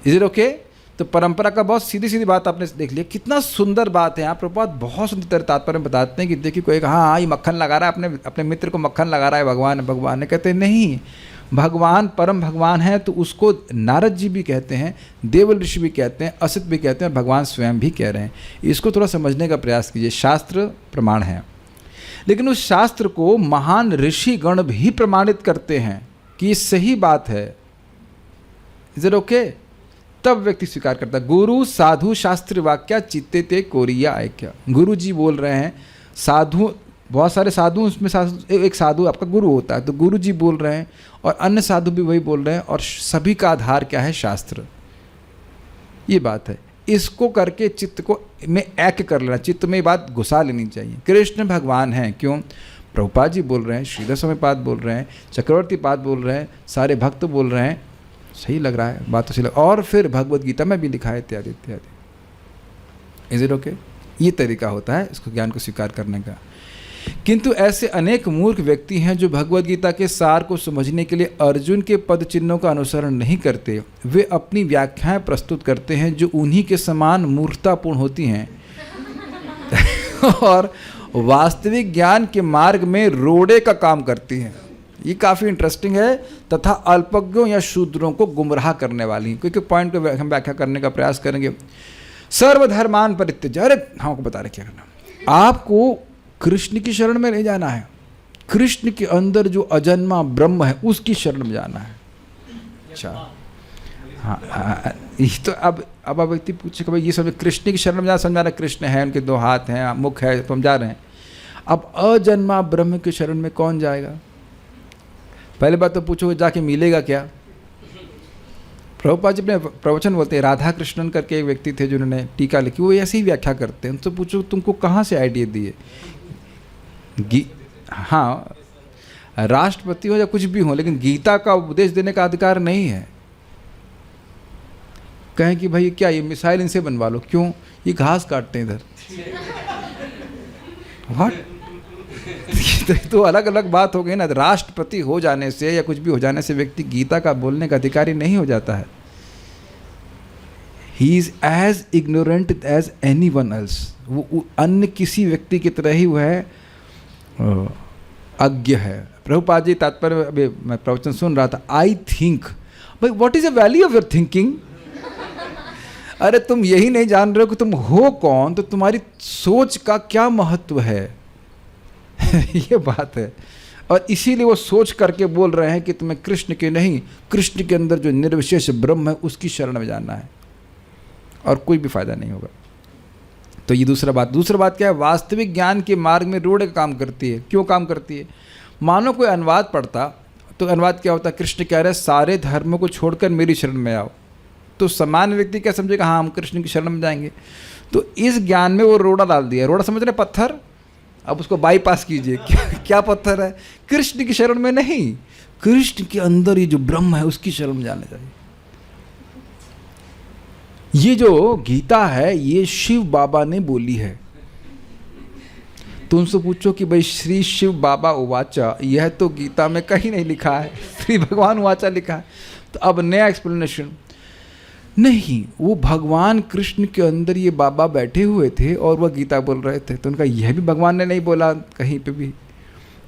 Is it okay? तो परंपरा का बहुत सीधी सीधी बात आपने देख लिया, कितना सुंदर बात है। आप प्रभुपाद बहुत सुंदर तात्पर्य में बताते हैं कि देखिए कोई कहा हाँ ये मक्खन लगा रहा है, अपने मित्र को मक्खन लगा रहा है, भगवान है, भगवान है। कहते हैं नहीं, भगवान परम भगवान है, तो उसको नारद जी भी कहते हैं, देवल ऋषि भी कहते हैं, असित भी कहते हैं, और भगवान स्वयं भी कह रहे हैं। इसको थोड़ा समझने का प्रयास कीजिए। शास्त्र प्रमाण है, लेकिन उस शास्त्र को महान ऋषि गण भी प्रमाणित करते हैं कि ये सही बात है। Is it okay? तब व्यक्ति स्वीकार करता है। गुरु साधु शास्त्र वाक्या चित्ते ते कोरिया ऐक्या। गुरु जी बोल रहे हैं, साधु, बहुत सारे साधु, उसमें एक साधु आपका गुरु होता है, तो गुरु जी बोल रहे हैं, और अन्य साधु भी वही बोल रहे हैं, और सभी का आधार क्या है? शास्त्र। ये बात है। इसको करके चित्त को में ऐक्य कर लेना, चित्त में ये बात घुसा लेनी चाहिए। कृष्ण भगवान हैं, क्यों? प्रभुपाद जी बोल रहे हैं, श्रीधर स्वामी पाद बोल रहे हैं, चक्रवर्ती पाद बोल रहे हैं, सारे भक्त बोल रहे हैं, सही लग रहा है, बात तो सही लग, और फिर भगवद गीता में भी लिखा है, इत्यादि इत्यादि। Is it okay? ये तरीका होता है इसको ज्ञान को स्वीकार करने का। किंतु ऐसे अनेक मूर्ख व्यक्ति हैं जो भगवद गीता के सार को समझने के लिए अर्जुन के पद चिन्हों का अनुसरण नहीं करते। वे अपनी व्याख्याएं प्रस्तुत करते हैं जो उन्हीं के समान मूर्खतापूर्ण होती हैं और वास्तविक ज्ञान के मार्ग में रोड़े का काम करती हैं। ये काफ़ी इंटरेस्टिंग है। तथा अल्पज्ञों या शूद्रों को गुमराह करने वाली, क्योंकि पॉइंट को हम व्याख्या करने का प्रयास करेंगे। सर्वधर्मान परित्यज्य, अरे हमको बता रहे क्या करना। आपको कृष्ण की शरण में नहीं जाना है, कृष्ण के अंदर जो अजन्मा ब्रह्म है उसकी शरण में जाना है। अच्छा, हाँ, ये तो अब व्यक्ति पूछे कि भाई ये सब कृष्ण की शरण में जाना, समझा रहे कृष्ण है, उनके 2 हाथ हैं, मुख है, तो हम जा रहे हैं। अब अजन्मा ब्रह्म की शरण में कौन जाएगा? पहले बात तो पूछो जाके मिलेगा क्या? प्रभुपाद जी अपने प्रवचन बोलते हैं, राधा कृष्णन करके एक व्यक्ति थे जिन्होंने टीका लिखी, वो ऐसे ही व्याख्या करते हैं। उनसे पूछो तुमको कहाँ से आइडिया दिए? हाँ, राष्ट्रपति हो या कुछ भी हो, लेकिन गीता का उपदेश देने का अधिकार नहीं है। कहें कि भाई क्या ये मिसाइल इनसे बनवा लो, क्यों? ये घास काटते हैं इधर। व्हाट? तो अलग अलग बात हो गई ना। राष्ट्रपति हो जाने से या कुछ भी हो जाने से व्यक्ति गीता का बोलने का अधिकारी नहीं हो जाता है। He is as ignorant as anyone else. वो अन्य किसी व्यक्ति की तरह ही वह है, अज्ञ है। प्रभुपाद जी तात्पर्य, अभी मैं प्रवचन सुन रहा था, आई थिंक, भाई what is the value of your thinking? अरे तुम यही नहीं जान रहे हो कि तुम हो कौन, तो तुम्हारी सोच का क्या महत्व है? ये बात है। और इसीलिए वो सोच करके बोल रहे हैं कि तुम्हें कृष्ण के नहीं, कृष्ण के अंदर जो निर्विशेष ब्रह्म है उसकी शरण में जाना है, और कोई भी फायदा नहीं होगा। तो ये दूसरा बात क्या है, वास्तविक ज्ञान के मार्ग में रोड़े का काम करती है। क्यों काम करती है? मानो कोई अनुवाद पढ़ता, तो अनुवाद क्या होता है, कृष्ण कह रहे हैं सारे धर्मों को छोड़कर मेरी शरण में आओ, तो सामान्य व्यक्ति क्या समझेगा, हाँ हम कृष्ण की शरण में जाएंगे। तो इस ज्ञान में वो रोड़ा डाल दिया। रोड़ा समझ रहे, पत्थर, अब उसको बाईपास कीजिए। क्या पत्थर है? कृष्ण की शरण में नहीं, कृष्ण के अंदर ये जो ब्रह्म है उसकी शरण में जाने चाहिए। ये जो गीता है ये शिव बाबा ने बोली है। तो उनसे पूछो कि भाई श्री शिव बाबा उवाचा, यह तो गीता में कहीं नहीं लिखा है, श्री भगवान उवाचा लिखा है। तो अब नया एक्सप्लेनेशन नहीं, वो भगवान कृष्ण के अंदर ये बाबा बैठे हुए थे और वह गीता बोल रहे थे। तो उनका यह भी भगवान ने नहीं बोला कहीं पे भी।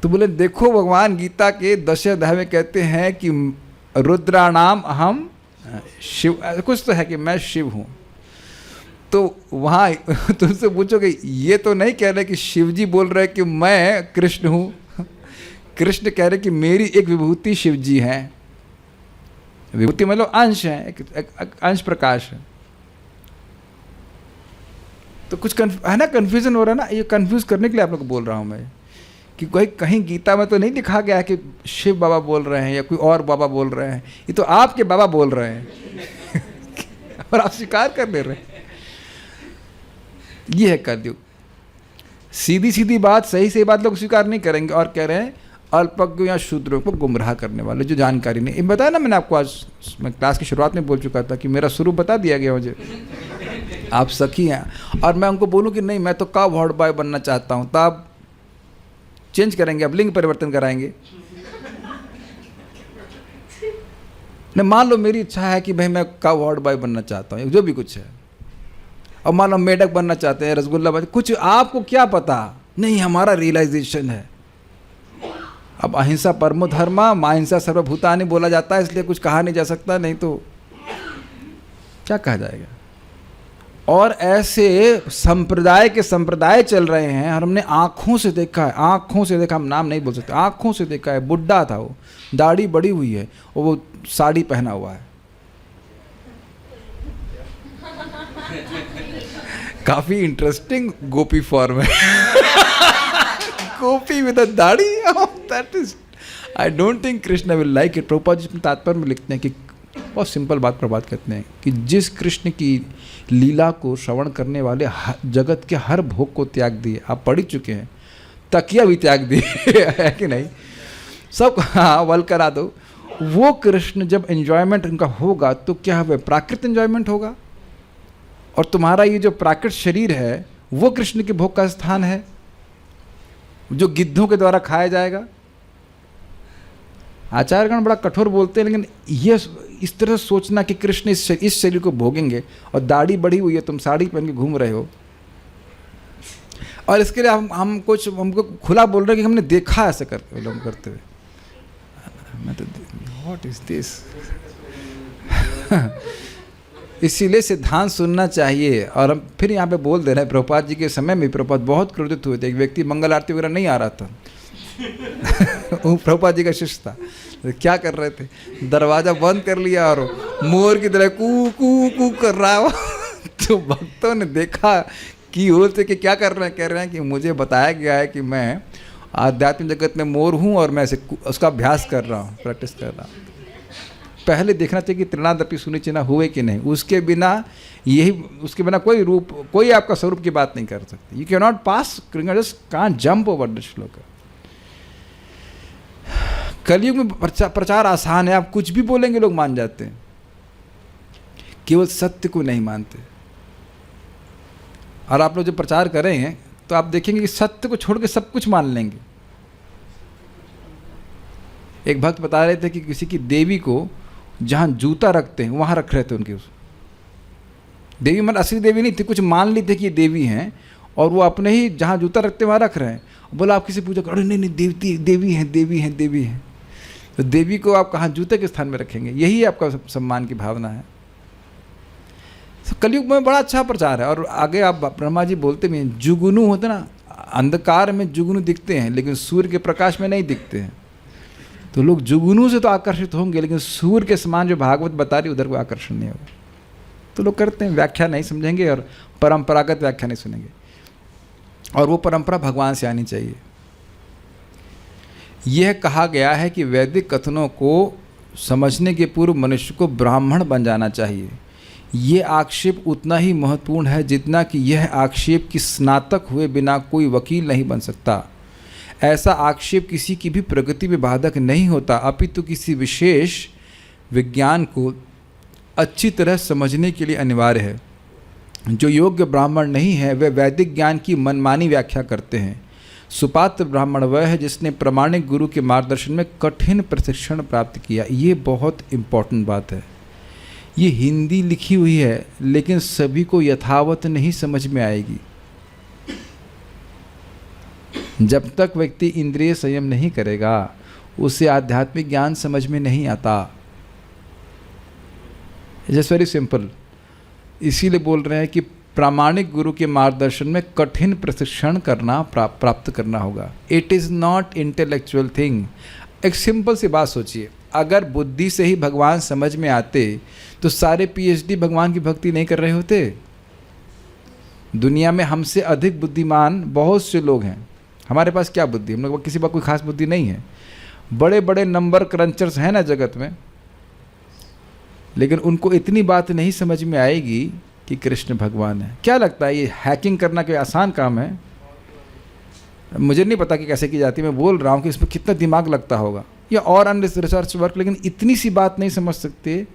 तो बोले देखो भगवान गीता के 10 अध्याय में कहते हैं कि रुद्राणाम अहम शिव, कुछ तो है कि मैं शिव हूँ। तो वहाँ तुमसे पूछो कि ये तो नहीं कह रहे कि शिव जी बोल रहे कि मैं कृष्ण हूँ। कृष्ण कह रहे कि मेरी एक विभूति शिव जी है। विभूति मतलब अंश है, एक अंश प्रकाश है। तो कुछ है ना, कन्फ्यूजन हो रहा है ना। ये कन्फ्यूज करने के लिए आप लोग को बोल रहा हूँ मैं कि कोई कहीं गीता में तो नहीं लिखा गया है कि शिव बाबा बोल रहे हैं या कोई और बाबा बोल रहे हैं। ये तो आपके बाबा बोल रहे हैं और आप स्वीकार कर ले रहे हैं। ये है कलयुग। सीधी सीधी बात, सही सही बात लोग स्वीकार नहीं करेंगे और कह रहे हैं अल्पज्ञों या शूद्रों को गुमराह करने वाले जो जानकारी नहीं। ये बताया ना मैंने आपको, आज मैं क्लास की शुरुआत में बोल चुका था कि मेरा स्वरूप बता दिया गया मुझे। आप सखी हैं और मैं उनको बोलूँ कि नहीं मैं तो काव हॉर्ड बॉय बनना चाहता हूँ, तो आप चेंज करेंगे, अब लिंग परिवर्तन कराएंगे। नहीं, मान लो मेरी इच्छा है कि भाई मैं काव हॉर्ड बॉय बनना चाहता हूँ, जो भी कुछ है। और मान लो मेढक बनना चाहते हैं, रसगुल्ला बन, कुछ आपको क्या पता। नहीं, हमारा रियलाइजेशन है। अब अहिंसा परमो धर्मा मा हिंसा सर्वभूतानि बोला जाता है, इसलिए कुछ कहा नहीं जा सकता, नहीं तो क्या कहा जाएगा। और ऐसे संप्रदाय चल रहे हैं और हमने आँखों से देखा है, आँखों से देखा, हम नाम नहीं बोल सकते, आँखों से देखा है। बुड्ढा था वो, दाढ़ी बड़ी हुई है और वो साड़ी पहना हुआ है। काफ़ी इंटरेस्टिंग गोपी फॉर्म है। Gopi with dadhi, that is, I don't think Krishna will like it. Prabhupada ji अपने तात्पर्य में लिखते हैं कि बहुत सिंपल बात प्रभात कहते हैं कि जिस कृष्ण की लीला को श्रवण करने वाले जगत के हर भोग को त्याग दिए, आप पढ़ चुके हैं, तकिया भी त्याग दिए है कि नहीं, सब हाँ वल करा दो। वो कृष्ण जब एंजॉयमेंट उनका होगा तो क्या है, प्राकृत एंजॉयमेंट होगा। और तुम्हारा ये जो प्राकृत शरीर है वो कृष्ण के भोग का स्थान है जो गिद्धों के द्वारा खाया जाएगा। आचार्यगण बड़ा कठोर बोलते हैं, लेकिन ये इस तरह सोचना कि कृष्ण इस शरीर को भोगेंगे और दाढ़ी बढ़ी हुई है, तुम साड़ी पहन के घूम रहे हो, और इसके लिए हम कुछ हमको खुला बोल रहे हैं कि हमने देखा ऐसे करते लोग करते हुए। मैं तो व्हाट इज दिस। इसीलिए सिद्धांत सुनना चाहिए। और हम फिर यहाँ पे बोल दे रहे हैं, प्रभुपाद जी के समय में प्रभुपाद बहुत क्रोधित हुए थे। एक व्यक्ति मंगल आरती वगैरह नहीं आ रहा था, वो प्रभुपाद जी का शिष्य था, तो क्या कर रहे थे, दरवाज़ा बंद कर लिया और मोर की तरह कू कू कू कर रहा है। तो भक्तों ने देखा कि बोलते कि क्या कर रहे हैं, कह रहे हैं कि मुझे बताया गया है कि मैं आध्यात्मिक जगत में मोर हूँ और मैं उसका अभ्यास कर रहा हूँ, प्रैक्टिस कर रहा हूँ। पहले देखना चाहिए कि त्रिनादपि सुनिचिना हुए कि नहीं, उसके बिना कोई रूप, कोई आपका स्वरूप की बात नहीं कर सकते। You can not pass, just can't jump over the श्लोक। कलयुग में प्रचार आसान है, आप कुछ भी बोलेंगे लोग मान जाते हैं, केवल सत्य को नहीं मानते। और आप लोग जब प्रचार कर रहे हैं तो आप देखेंगे कि सत्य को छोड़ के सब कुछ मान लेंगे। एक भक्त बता रहे थे कि किसी की देवी को जहाँ जूता रखते हैं वहाँ रख रहे थे उनके, उस देवी मतलब असली देवी नहीं थी, कुछ मान ली थे कि ये देवी हैं और वो अपने ही जहाँ जूता रखते वहाँ रख रहे हैं। बोला आप किसी पूजा करो, नहीं देवी हैं। तो देवी को आप कहाँ जूते के स्थान में रखेंगे, यही आपका सम्मान की भावना है। तो कलयुग में बड़ा अच्छा प्रचार है। और आगे आप ब्रह्मा जी बोलते भी हैं, जुगनू होते ना, अंधकार में जुगनू दिखते हैं लेकिन सूर्य के प्रकाश में नहीं दिखते हैं। तो लोग जुगनू से तो आकर्षित होंगे लेकिन सूर्य के समान जो भागवत बता रही उधर कोई आकर्षण नहीं होगा। तो लोग करते हैं, व्याख्या नहीं समझेंगे और परंपरागत व्याख्या नहीं सुनेंगे, और वो परंपरा भगवान से आनी चाहिए। यह कहा गया है कि वैदिक कथनों को समझने के पूर्व मनुष्य को ब्राह्मण बन जाना चाहिए। ये आक्षेप उतना ही महत्वपूर्ण है जितना कि यह आक्षेप कि स्नातक हुए बिना कोई वकील नहीं बन सकता। ऐसा आक्षेप किसी की भी प्रगति में बाधक नहीं होता, अपितु किसी विशेष विज्ञान को अच्छी तरह समझने के लिए अनिवार्य है। जो योग्य ब्राह्मण नहीं है वे वैदिक ज्ञान की मनमानी व्याख्या करते हैं। सुपात्र ब्राह्मण वह है जिसने प्रामाणिक गुरु के मार्गदर्शन में कठिन प्रशिक्षण प्राप्त किया। ये बहुत इम्पोर्टेंट बात है। ये हिंदी लिखी हुई है लेकिन सभी को यथावत नहीं समझ में आएगी। जब तक व्यक्ति इंद्रिय संयम नहीं करेगा उसे आध्यात्मिक ज्ञान समझ में नहीं आता। It's very simple. इसीलिए बोल रहे हैं कि प्रामाणिक गुरु के मार्गदर्शन में कठिन प्रशिक्षण करना प्राप्त करना होगा। It is not intellectual thing. एक सिंपल सी बात सोचिए, अगर बुद्धि से ही भगवान समझ में आते तो सारे पीएचडी भगवान की भक्ति नहीं कर रहे होते। दुनिया में हमसे अधिक बुद्धिमान बहुत से लोग हैं। हमारे पास क्या बुद्धि, हम लोग किसी बात कोई खास बुद्धि नहीं है। बड़े बड़े नंबर क्रंचर्स हैं ना जगत में, लेकिन उनको इतनी बात नहीं समझ में आएगी कि कृष्ण भगवान है। क्या लगता है ये हैकिंग करना कोई आसान काम है? मुझे नहीं पता कि कैसे की जाती है, मैं बोल रहा हूँ कि इसमें कितना दिमाग लगता होगा या और अन्य रिसर्च वर्क, लेकिन इतनी सी बात नहीं समझ सकते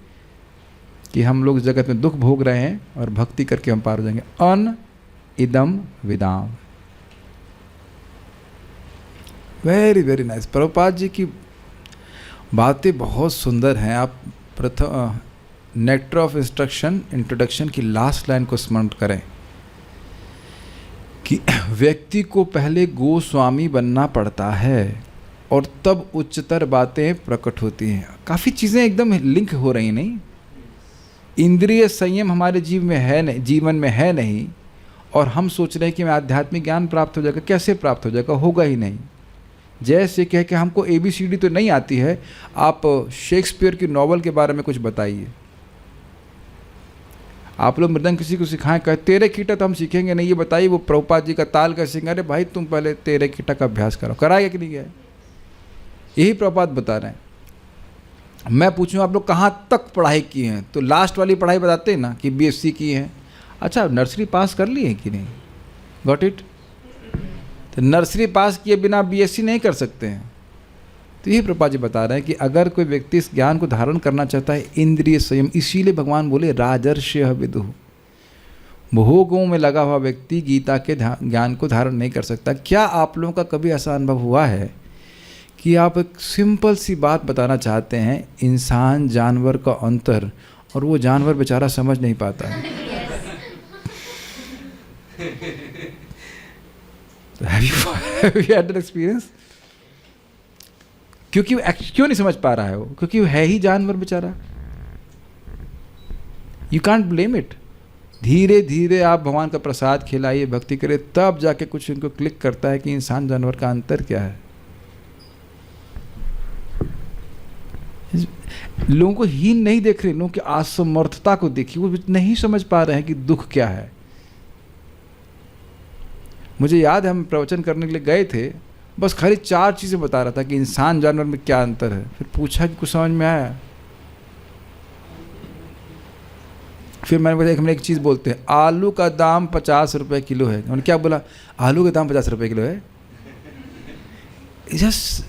कि हम लोग जगत में दुख भोग रहे हैं और भक्ति करके हम पार हो जाएंगे। अन इदम विदाम। Very very nice. Prabhupada ji की बातें बहुत सुंदर हैं। आप प्रथम नेक्टर ऑफ इंस्ट्रक्शन इंट्रोडक्शन की लास्ट लाइन को स्मरण करें कि व्यक्ति को पहले गोस्वामी बनना पड़ता है और तब उच्चतर बातें प्रकट होती हैं। काफ़ी चीज़ें एकदम लिंक हो रही नहीं। इंद्रिय संयम हमारे जीवन में है नहीं, और हम सोच रहे हैं कि मैं आध्यात्मिक ज्ञान प्राप्त हो जाएगा। कैसे प्राप्त हो जाएगा? होगा ही नहीं। जैसे कह के हमको ABCD तो नहीं आती है, आप शेक्सपियर की नॉवल के बारे में कुछ बताइए। आप लोग मृदंग किसी को सिखाएं, कहे तेरे कीटा तो हम सीखेंगे नहीं, ये बताइए वो प्रभुपाद जी का ताल का सीखेंगे। अरे भाई तुम पहले तेरे कीटा का अभ्यास करो। कराया कि नहीं गया? यही प्रभुपाद बता रहे हैं। मैं पूछूं आप लोग कहाँ तक पढ़ाई की हैं, तो लास्ट वाली पढ़ाई बताते हैं ना कि BSc की है। अच्छा, नर्सरी पास कर ली है कि नहीं? Got it? तो नर्सरी पास किए बिना BSc नहीं कर सकते हैं। तो यही प्रभुपाद जी बता रहे हैं कि अगर कोई व्यक्ति इस ज्ञान को धारण करना चाहता है, इंद्रिय संयम, इसीलिए भगवान बोले राजर्षय विदुः, भोगों में लगा हुआ व्यक्ति गीता के ज्ञान को धारण नहीं कर सकता। क्या आप लोगों का कभी ऐसा अनुभव हुआ है कि आप एक सिंपल सी बात बताना चाहते हैं, इंसान जानवर का अंतर, और वो जानवर बेचारा समझ नहीं पाता है? Have you had that experience? क्योंकि क्यों नहीं समझ पा रहा है वो? क्योंकि वो है ही जानवर बेचारा। You can't blame it. धीरे धीरे आप भगवान का प्रसाद खिलाइए, भक्ति करिए, तब जाके कुछ उनको क्लिक करता है कि इंसान जानवर का अंतर क्या है। लोगों को हीन नहीं देख रहे, लोगों की असमर्थता को देखिए। वो नहीं समझ पा रहे हैं कि दुख क्या है। मुझे याद है हम प्रवचन करने के लिए गए थे, बस खाली 4 चीज़ें बता रहा था कि इंसान जानवर में क्या अंतर है। फिर पूछा कि कुछ समझ में आया? फिर मैंने बोला हम एक चीज़ बोलते हैं, आलू का दाम 50 रुपये किलो है। उन्होंने क्या बोला? आलू का दाम 50 रुपये किलो है। जस्ट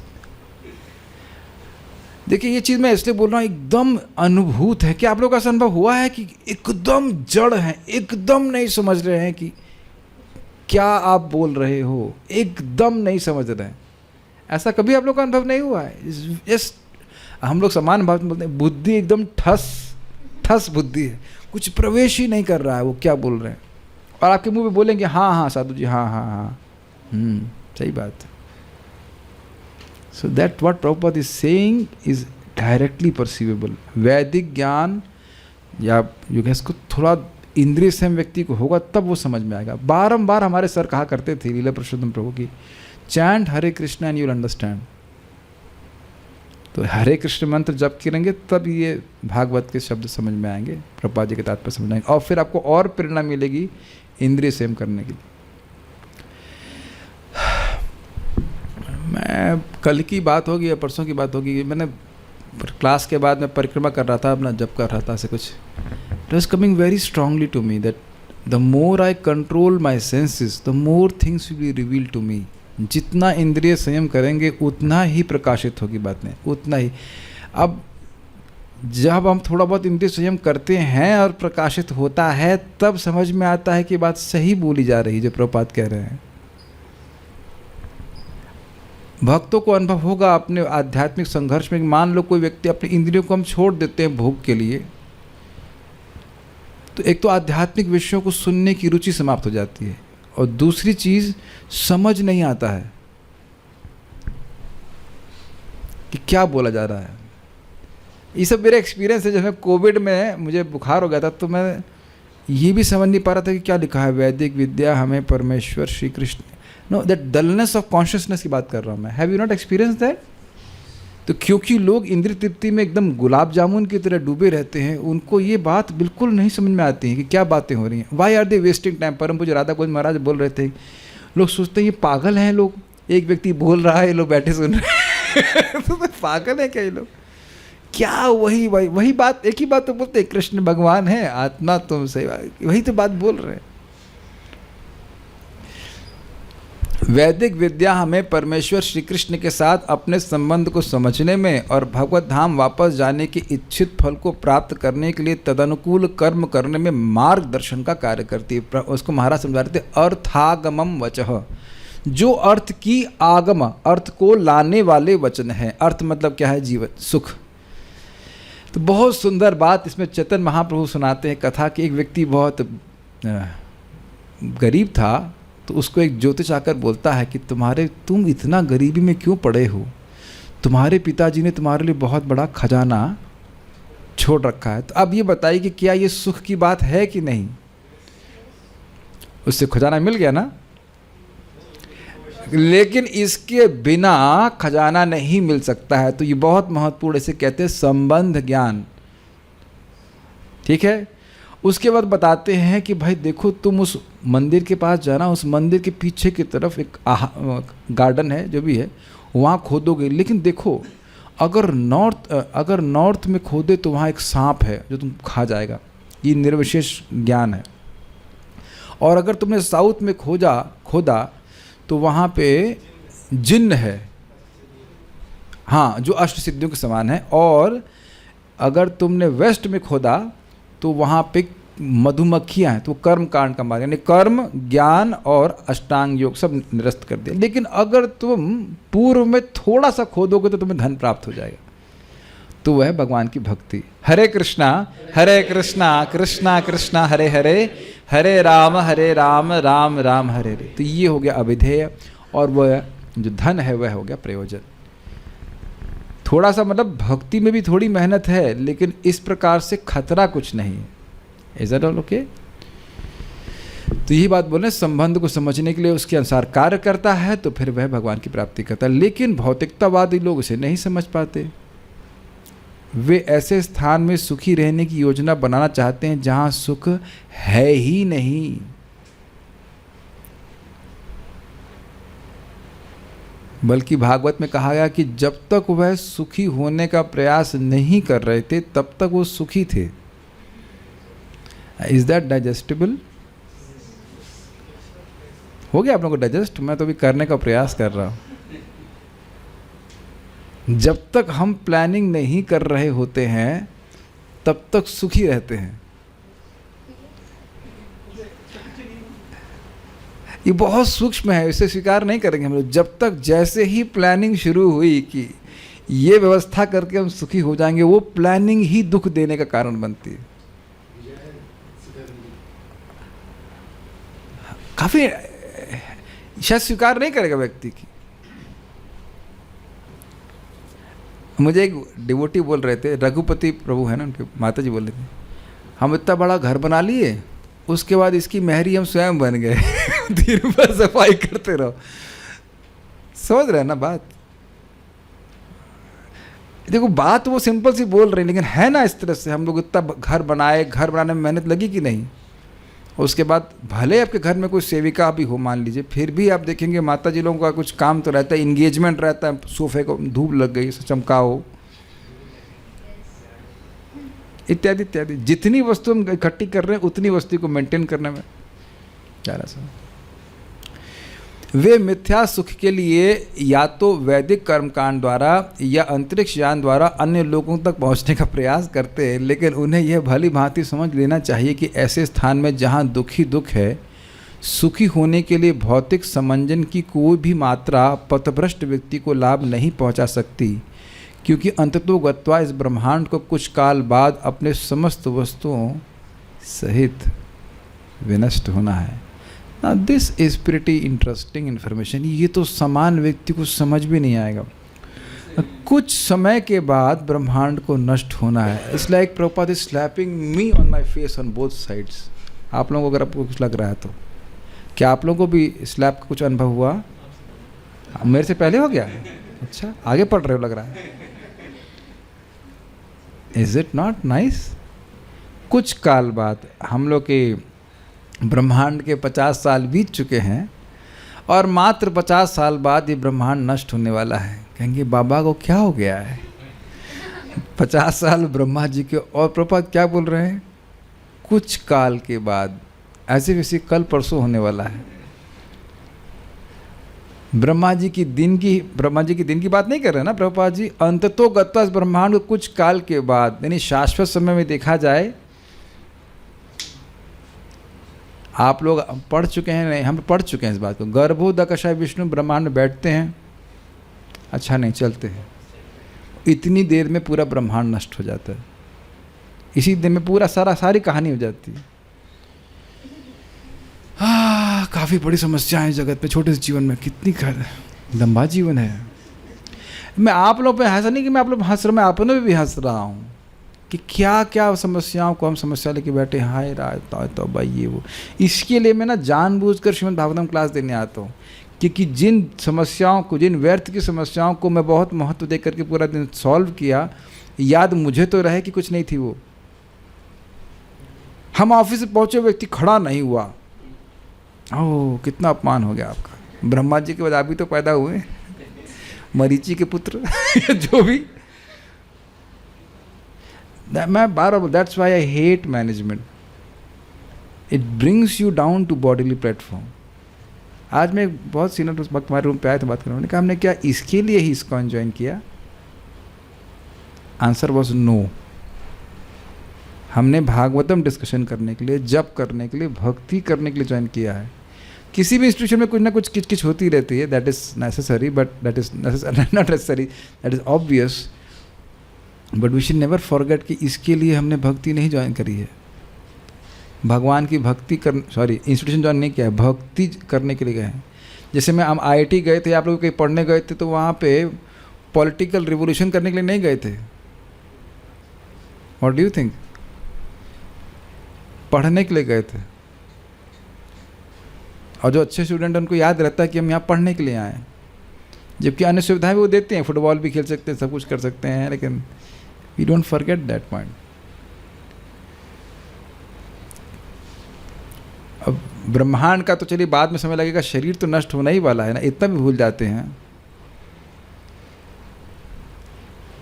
देखिए, ये चीज़ मैं इसलिए बोल रहा हूँ, एकदम अनुभूत है। क्या आप लोगों का ऐसा अनुभव हुआ है कि एकदम जड़ है, एकदम नहीं समझ रहे हैं कि क्या आप बोल रहे हो, एकदम नहीं समझ रहे हैं? ऐसा कभी आप लोग का अनुभव नहीं हुआ है? हम लोग समान भाव में बोलते हैं, बुद्धि एकदम ठस बुद्धि है, कुछ प्रवेश ही नहीं कर रहा है वो क्या बोल रहे हैं, और आपके मुंह पे बोलेंगे हाँ हाँ साधु जी, हाँ हाँ हाँ, सही बात। So that what Prabhupada is saying is directly perceivable. वैदिक ज्ञान या योगेश को थोड़ा इंद्रिय संयम व्यक्ति को होगा तब वो समझ में आएगा। बारंबार हमारे सर कहा करते थे लीला पुरुषोत्तम प्रभु की, chant Hare Krishna and you will understand. तो हरे कृष्ण मंत्र जप करेंगे तब ये भागवत के शब्द समझ में आएंगे, प्रभुपाद जी के तात्पर्य समझ आएंगे, और फिर आपको और प्रेरणा मिलेगी इंद्रिय संयम करने के लिए। मैं कल की बात होगी या परसों की बात होगी, मैंने क्लास के बाद मैं परिक्रमा कर रहा था, अपना जप कर रहा था, ऐसे कुछ it was coming very strongly to me that the more I control my senses the more things will be reveal to me. जितना इंद्रिय संयम करेंगे उतना ही प्रकाशित होगी बातें, उतना ही। अब जब हम थोड़ा बहुत इंद्रिय संयम करते हैं और प्रकाशित होता है, तब समझ में आता है कि बात सही बोली जा रही जो प्रभुपाद कह रहे हैं। भक्तों को अनुभव होगा अपने आध्यात्मिक संघर्ष में, मान लो कोई व्यक्ति अपनी इंद्रियों को हम छोड़ देते हैं भोग के लिए, तो एक तो आध्यात्मिक विषयों को सुनने की रुचि समाप्त हो जाती है, और दूसरी चीज़ समझ नहीं आता है कि क्या बोला जा रहा है। ये सब मेरा एक्सपीरियंस है। जब मैं कोविड में मुझे बुखार हो गया था, तो मैं ये भी समझ नहीं पा रहा था कि क्या लिखा है, वैदिक विद्या हमें परमेश्वर Shri Krishna, know that dullness of consciousness की बात कर रहा हूँ मैं। Have you not experience that? तो क्योंकि लोग इंद्रिय तृप्ति में एकदम गुलाब जामुन की तरह डूबे रहते हैं, उनको ये बात बिल्कुल नहीं समझ में आती है कि क्या बातें हो रही हैं। Why are they wasting time? परम पूज्य राधा गोविंद महाराज बोल रहे थे, लोग सोचते हैं ये पागल हैं लोग, एक व्यक्ति बोल रहा है, ये लोग बैठे सुन रहे हैं तो पागल है क्या ये लोग? क्या वही बात, एक ही बात तो बोलते हैं, कृष्ण भगवान है, आत्मा तुम से, वही तो बात बोल रहे हैं। वैदिक विद्या हमें परमेश्वर श्री कृष्ण के साथ अपने संबंध को समझने में और भगवत धाम वापस जाने के इच्छित फल को प्राप्त करने के लिए तदनुकूल कर्म करने में मार्गदर्शन का कार्य करती है। उसको महाराज समझा रहे थे, अर्थागमम वचः, जो अर्थ की आगम, अर्थ को लाने वाले वचन है। अर्थ मतलब क्या है? जीवन, सुख। तो बहुत सुंदर बात इसमें चैतन्य महाप्रभु सुनाते हैं कथा कि एक व्यक्ति बहुत गरीब था, तो उसको एक ज्योतिष आकर बोलता है कि तुम इतना गरीबी में क्यों पड़े हो? तुम्हारे पिताजी ने तुम्हारे लिए बहुत बड़ा खजाना छोड़ रखा है, तो अब ये बताइए कि क्या ये सुख की बात है कि नहीं? उससे खजाना मिल गया ना, लेकिन इसके बिना खजाना नहीं मिल सकता है। तो ये बहुत महत्वपूर्ण, इसे कहते हैं संबंध ज्ञान। ठीक है। उसके बाद बताते हैं कि भाई देखो, तुम उस मंदिर के पास जाना, उस मंदिर के पीछे की तरफ एक गार्डन है, जो भी है, वहाँ खोदोगे, लेकिन देखो अगर नॉर्थ में खोदे तो वहाँ एक सांप है जो तुम खा जाएगा। ये निर्विशेष ज्ञान है। और अगर तुमने साउथ में खोदा तो वहाँ पे जिन्न है, हाँ, जो अष्ट सिद्धियों के समान है। और अगर तुमने वेस्ट में खोदा तो वहाँ पे मधुमक्खियाँ हैं, तो कर्म कांड का मार्ग, यानी कर्म, ज्ञान और अष्टांग योग सब निरस्त कर दिया। लेकिन अगर तुम पूर्व में थोड़ा सा खोदोगे तो तुम्हें धन प्राप्त हो जाएगा। तो वह भगवान की भक्ति। हरे कृष्णा कृष्णा कृष्णा हरे हरे, हरे राम राम राम हरे हरे। तो ये हो गया अविधेय, और वह जो धन है वह हो गया प्रयोजन। थोड़ा सा मतलब भक्ति में भी थोड़ी मेहनत है, लेकिन इस प्रकार से खतरा कुछ नहीं है। Is that all okay? तो यही बात बोले, संबंध को समझने के लिए उसके अनुसार कार्य करता है तो फिर वह भगवान की प्राप्ति करता है। लेकिन भौतिकतावादी लोग उसे नहीं समझ पाते। वे ऐसे स्थान में सुखी रहने की योजना बनाना चाहते हैं जहां सुख है ही नहीं। बल्कि भागवत में कहा गया कि जब तक वह सुखी होने का प्रयास नहीं कर रहे थे तब तक वो सुखी थे। Is that digestible? हो गया आप लोगों को डाइजेस्ट? मैं तो अभी करने का प्रयास कर रहा हूँ। जब तक हम प्लानिंग नहीं कर रहे होते हैं तब तक सुखी रहते हैं। ये बहुत सूक्ष्म है, इसे स्वीकार नहीं करेंगे हम लोग। जब तक, जैसे ही प्लानिंग शुरू हुई कि ये व्यवस्था करके हम सुखी हो जाएंगे, वो प्लानिंग ही दुख देने का कारण बनती है। काफी शायद स्वीकार नहीं करेगा व्यक्ति की। मुझे एक डिवोटी बोल रहे थे, रघुपति प्रभु है ना, उनके माता जी बोल रहे थे, हम इतना बड़ा घर बना लिए, उसके बाद इसकी मेहरी हम स्वयं बन गए दिन भर सफाई करते रहो। समझ रहे हैं ना बात? देखो बात वो सिंपल सी बोल रहे हैं, लेकिन है ना इस तरह से। हम लोग इतना घर बनाए, घर बनाने में मेहनत लगी कि नहीं। उसके बाद भले आपके घर में कोई सेविका भी हो मान लीजिए, फिर भी आप देखेंगे माता जी लोगों का कुछ काम तो रहता है, इंगेजमेंट रहता है, सोफे को धूप लग गई चमकाओ, इत्यादि इत्यादि। जितनी वस्तु हम इकट्ठी कर रहे हैं उतनी वस्तु को मेंटेन करने में ज़्यादा सा। वे मिथ्या सुख के लिए या तो वैदिक कर्मकांड द्वारा या अंतरिक्ष यान द्वारा अन्य लोगों तक पहुंचने का प्रयास करते हैं, लेकिन उन्हें यह भली भांति समझ लेना चाहिए कि ऐसे स्थान में जहां दुखी दुख है, सुखी होने के लिए भौतिक समंजन की कोई भी मात्रा पथभ्रष्ट व्यक्ति को लाभ नहीं पहुंचा सकती, क्योंकि अंततोगत्वा इस ब्रह्मांड को कुछ काल बाद अपने समस्त वस्तुओं सहित विनष्ट होना है। Now this is pretty interesting information। ये तो समान व्यक्ति को समझ भी नहीं आएगा। कुछ समय के बाद ब्रह्मांड को नष्ट होना है। It's like Prabhupada is slapping me on my face on both sides। आप लोगों को अगर आपको कुछ लग रहा है तो क्या आप लोगों को भी स्लैप का कुछ अनुभव हुआ? मेरे से पहले हो गया? अच्छा, आगे पढ़ रहे हो लग रहा है। Is it not nice? कुछ काल बाद हम लोग के ब्रह्मांड के 50 साल बीत चुके हैं और मात्र 50 साल बाद ये ब्रह्मांड नष्ट होने वाला है। कहेंगे बाबा को क्या हो गया है? 50 साल ब्रह्मा जी के, और प्रभुपाद क्या बोल रहे हैं? कुछ काल के बाद, ऐसे वैसे कल परसों होने वाला है। ब्रह्मा जी की दिन की बात नहीं कर रहे ना प्रभुपाद जी। अंततोगत्वा इस ब्रह्मांड को कुछ काल के बाद, यानी शाश्वत समय में देखा जाए। आप लोग पढ़ चुके हैं, नहीं हम पढ़ चुके हैं इस बात को। गर्भोदकशा विष्णु ब्रह्मांड में बैठते हैं, अच्छा नहीं चलते हैं, इतनी देर में पूरा ब्रह्मांड नष्ट हो जाता है। इसी दिन में पूरा सारी कहानी हो जाती है। काफ़ी बड़ी समस्या है जगत पे, छोटे से जीवन में कितनी लंबा जीवन है। मैं आप लोग पे ऐसा नहीं कि मैं आप लोग हंस रहा, मैं अपने पे भी हंस रहा हूँ कि क्या क्या समस्याओं को हम समस्या लेके बैठे, हाय राय तो भाई ये वो। इसके लिए मैं ना जानबूझकर श्रीमद् भागवतम क्लास देने आता हूँ, क्योंकि जिन समस्याओं को, जिन व्यर्थ की समस्याओं को मैं बहुत महत्व दे करके पूरा दिन सॉल्व किया, याद मुझे तो रहे कि कुछ नहीं थी वो। हम ऑफिस से पहुँचे, व्यक्ति खड़ा नहीं हुआ, ओह कितना अपमान हो गया आपका। ब्रह्मा जी के बाद आप भी तो पैदा हुए, मरीचि के पुत्र जो भी। मैं बार, that's why I hate management. It brings you down to bodily platform. आज मैं बहुत सीनियर उस वक्त हमारे रूम पे आया था बात करने, उन्होंने कहा हमने क्या इसके लिए ही ISKCON ज्वाइन किया? Answer was no. हमने भागवतम डिस्कशन करने के लिए, जप करने के लिए, भक्ति करने के लिए ज्वाइन किया है। किसी भी इंस्टीट्यूशन में कुछ ना कुछ किच होती रहती है, that is necessary, but that is not necessary, that is obvious. But we should never forget कि इसके लिए हमने भक्ति नहीं ज्वाइन करी है। भगवान की भक्ति इंस्टीट्यूशन ज्वाइन नहीं किया है, भक्ति करने के लिए गए हैं। जैसे मैं हम IIT गए थे, आप लोग कहीं पढ़ने गए थे, तो वहाँ पे पॉलिटिकल रिवोल्यूशन करने के लिए नहीं गए थे। What do you think? पढ़ने के लिए गए थे। और जो अच्छे स्टूडेंट हैं उनको याद रहता है कि हम यहाँ पढ़ने के लिए आए हैं, जबकि अन्य सुविधाएं भी वो देते हैं, फुटबॉल भी खेल सकते हैं, सब कुछ कर सकते हैं, लेकिन we don't forget that point. अब ब्रह्मांड का तो चलिए बाद में समय लगेगा, शरीर तो नष्ट होना ही वाला है ना, इतना भी भूल जाते हैं।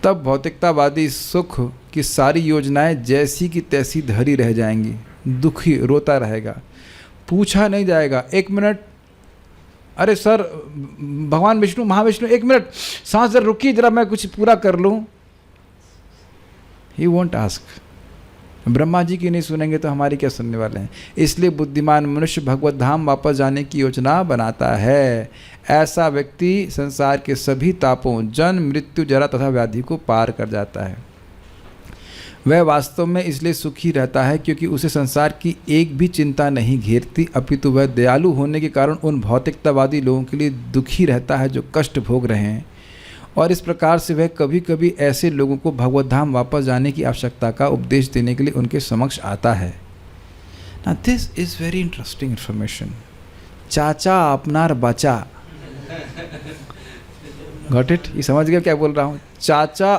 तब भौतिकतावादी सुख की सारी योजनाएं जैसी की तैसी धरी रह जाएंगी, दुखी रोता रहेगा, पूछा नहीं जाएगा। 1 मिनट, अरे सर भगवान विष्णु महाविष्णु 1 मिनट सांस जरा रुकिए, जरा मैं कुछ पूरा कर लूँ। He won't ask. Brahma ji की नहीं सुनेंगे तो हमारी क्या सुनने वाले हैं। इसलिए बुद्धिमान मनुष्य भगवत धाम वापस जाने की योजना बनाता है। ऐसा व्यक्ति संसार के सभी तापों, जन्म मृत्यु जरा तथा व्याधि को पार कर जाता है। वह वास्तव में इसलिए सुखी रहता है क्योंकि उसे संसार की एक भी चिंता नहीं घेरती, अपितु वह दयालु होने के कारण उन भौतिकतावादी लोगों के लिए दुखी रहता है जो कष्ट भोग रहे हैं। और इस प्रकार से वह कभी कभी ऐसे लोगों को भगवत धाम वापस जाने की आवश्यकता का उपदेश देने के लिए उनके समक्ष आता है। ना this is very interesting information. चाचा अपनार बचा, गॉट इट? ये समझ गया क्या बोल रहा हूँ? चाचा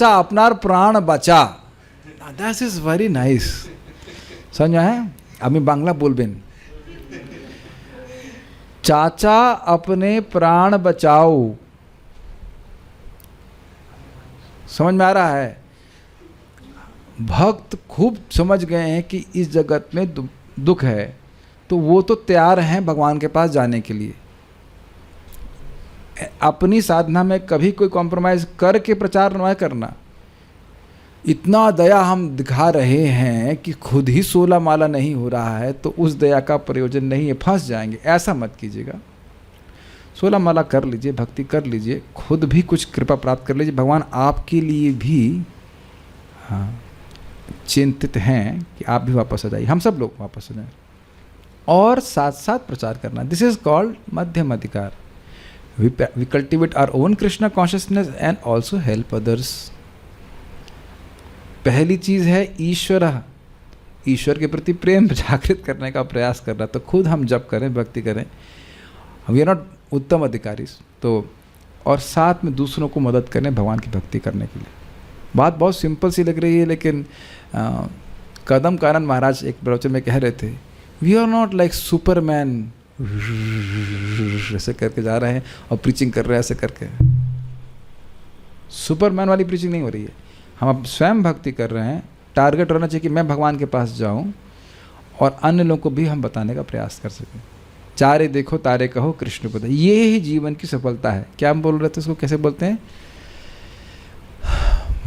अपनार प्राण बचा, दैट इज वेरी नाइस। समझ आए? আমি বাংলা বলবেন, चाचा अपने प्राण बचाओ। समझ में आ रहा है? भक्त खूब समझ गए हैं कि इस जगत में दुख है, तो वो तो तैयार हैं भगवान के पास जाने के लिए। अपनी साधना में कभी कोई कॉम्प्रोमाइज़ करके प्रचार न करना। इतना दया हम दिखा रहे हैं कि खुद ही 16 माला नहीं हो रहा है, तो उस दया का प्रयोजन नहीं है, फंस जाएंगे। ऐसा मत कीजिएगा। 16 माला कर लीजिए, भक्ति कर लीजिए, खुद भी कुछ कृपा प्राप्त कर लीजिए। भगवान आपके लिए भी चिंतित हैं कि आप भी वापस आ जाइए, हम सब लोग वापस आ जाएं, और साथ साथ प्रचार करना। दिस इज कॉल्ड मध्यम अधिकार। We cultivate our own Krishna consciousness and also help others. पहली चीज़ है ईश्वर के प्रति प्रेम जागृत करने का प्रयास करना। तो खुद हम जप करें, भक्ति करें, वी आर नॉट उत्तम अधिकारी, तो और साथ में दूसरों को मदद करें भगवान की भक्ति करने के लिए। बात बहुत सिंपल सी लग रही है, लेकिन कदम कानन महाराज एक प्रवचन में कह रहे थे, we are not like Superman, ऐसे करके जा रहे हैं और प्रीचिंग कर रहे हैं ऐसे करके। सुपरमैन वाली प्रीचिंग नहीं हो रही है। हम अब स्वयं भक्ति कर रहे हैं। टारगेट रहना चाहिए कि मैं भगवान के पास जाऊं और अन्य लोगों को भी हम बताने का प्रयास कर सकें। चारे देखो तारे कहो कृष्ण पद, ये ही जीवन की सफलता है। क्या हम बोल रहे थे, उसको कैसे बोलते हैं?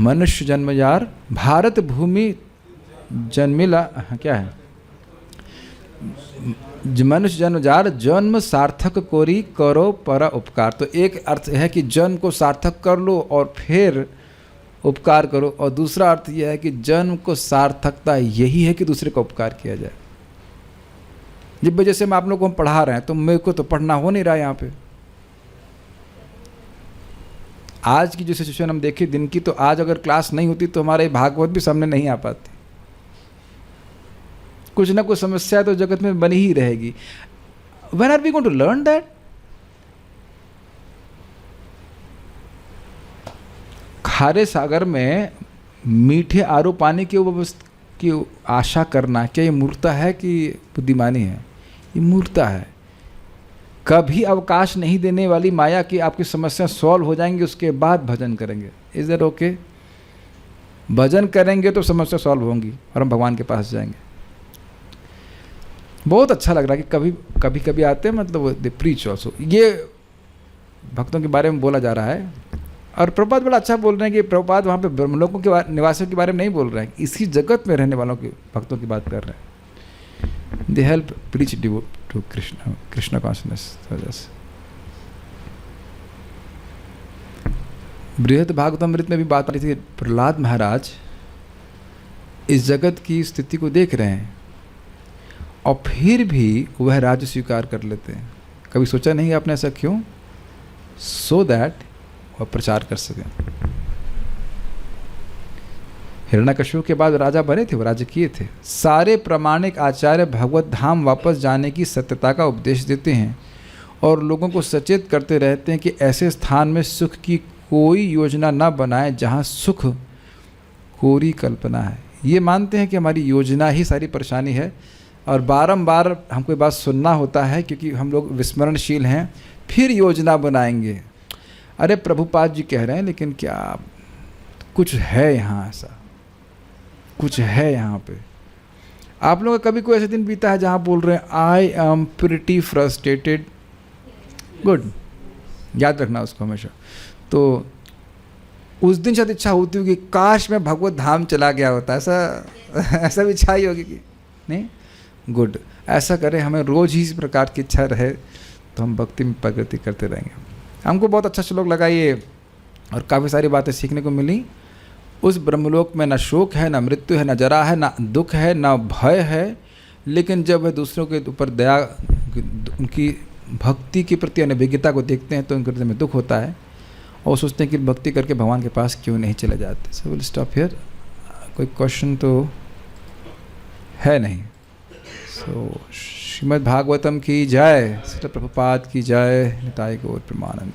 मनुष्य जन्म यार भारत भूमि जन्मिला, क्या है? मनुष्य जन्म जार जन्म सार्थक कोरी करो पर उपकार। तो एक अर्थ है कि जन्म को सार्थक कर लो और फिर उपकार करो, और दूसरा अर्थ यह है कि जन्म को सार्थकता यही है कि दूसरे का उपकार किया जाए। जिस वजह से हम आप लोगों को पढ़ा रहे हैं, तो मेरे को तो पढ़ना हो नहीं रहा है यहाँ पे। आज की जो सिचुएशन हम देखें दिन की, तो आज अगर क्लास नहीं होती तो हमारे भागवत भी सामने नहीं आ पाती। कुछ ना कुछ समस्या तो जगत में बनी ही रहेगी। When are we going to learn that? खारे सागर में मीठे आरो पानी की आशा करना, क्या ये मूर्खता है कि बुद्धिमानी है? ये मूर्खता है। कभी अवकाश नहीं देने वाली माया की आपकी समस्या सॉल्व हो जाएंगी, उसके बाद भजन करेंगे। Is that okay? भजन करेंगे तो समस्या सॉल्व होंगी और हम भगवान के पास जाएंगे। बहुत अच्छा लग रहा है कि कभी कभी आते हैं, मतलब दे प्रीच ऑल्सो। ये भक्तों के बारे में बोला जा रहा है, और प्रभुपाद बड़ा अच्छा बोल रहे हैं कि प्रभुपाद वहाँ पे ब्रह्मलोकों के निवासियों के बारे में नहीं बोल रहे हैं, इसी जगत में रहने वालों के भक्तों की बात कर रहे हैं। They help preach to Krishna consciousness. Brihad Bhagavatamrita में भी बात आ रही थी, प्रहलाद महाराज इस जगत की स्थिति को देख रहे हैं और फिर भी वह राज्य स्वीकार कर लेते हैं। कभी सोचा नहीं आपने ऐसा क्यों? सो दैट वह प्रचार कर सकें। हिरण्यकश्यप के बाद राजा बने थे, वो राज्य किए थे। सारे प्रामाणिक आचार्य भगवत धाम वापस जाने की सत्यता का उपदेश देते हैं और लोगों को सचेत करते रहते हैं कि ऐसे स्थान में सुख की कोई योजना न बनाएं जहां सुख कोरी कल्पना है। ये मानते हैं कि हमारी योजना ही सारी परेशानी है, और बारंबार हमको ये बात सुनना होता है क्योंकि हम लोग विस्मरणशील हैं। फिर योजना बनाएंगे। अरे प्रभुपाद जी कह रहे हैं, लेकिन क्या कुछ है यहाँ, ऐसा कुछ है यहाँ पे। आप लोगों का कभी कोई ऐसा दिन बीता है जहाँ बोल रहे हैं I am pretty frustrated? Good, याद रखना उसको हमेशा। तो उस दिन शायद इच्छा होती होगी काश मैं भगवत धाम चला गया होता, ऐसा भी इच्छा ही होगी कि नहीं? गुड, ऐसा करें, हमें रोज़ ही इस प्रकार की इच्छा रहे तो हम भक्ति में प्रगति करते रहेंगे। हमको बहुत अच्छा श्लोक लगा ये, और काफ़ी सारी बातें सीखने को मिली। उस ब्रह्मलोक में न शोक है, न मृत्यु है, न जरा है, न दुख है, न भय है, लेकिन जब वह दूसरों के ऊपर दया, उनकी भक्ति के प्रति अनभिज्ञता को देखते हैं तो उनके हृदय में दुख होता है और सोचते हैं कि भक्ति करके भगवान के पास क्यों नहीं चले जाते। So will stop here. कोई क्वेश्चन तो है नहीं? सो श्रीमद् भागवतम की जय, श्रील प्रभुपाद की जय, निताई गौर प्रेमानंद।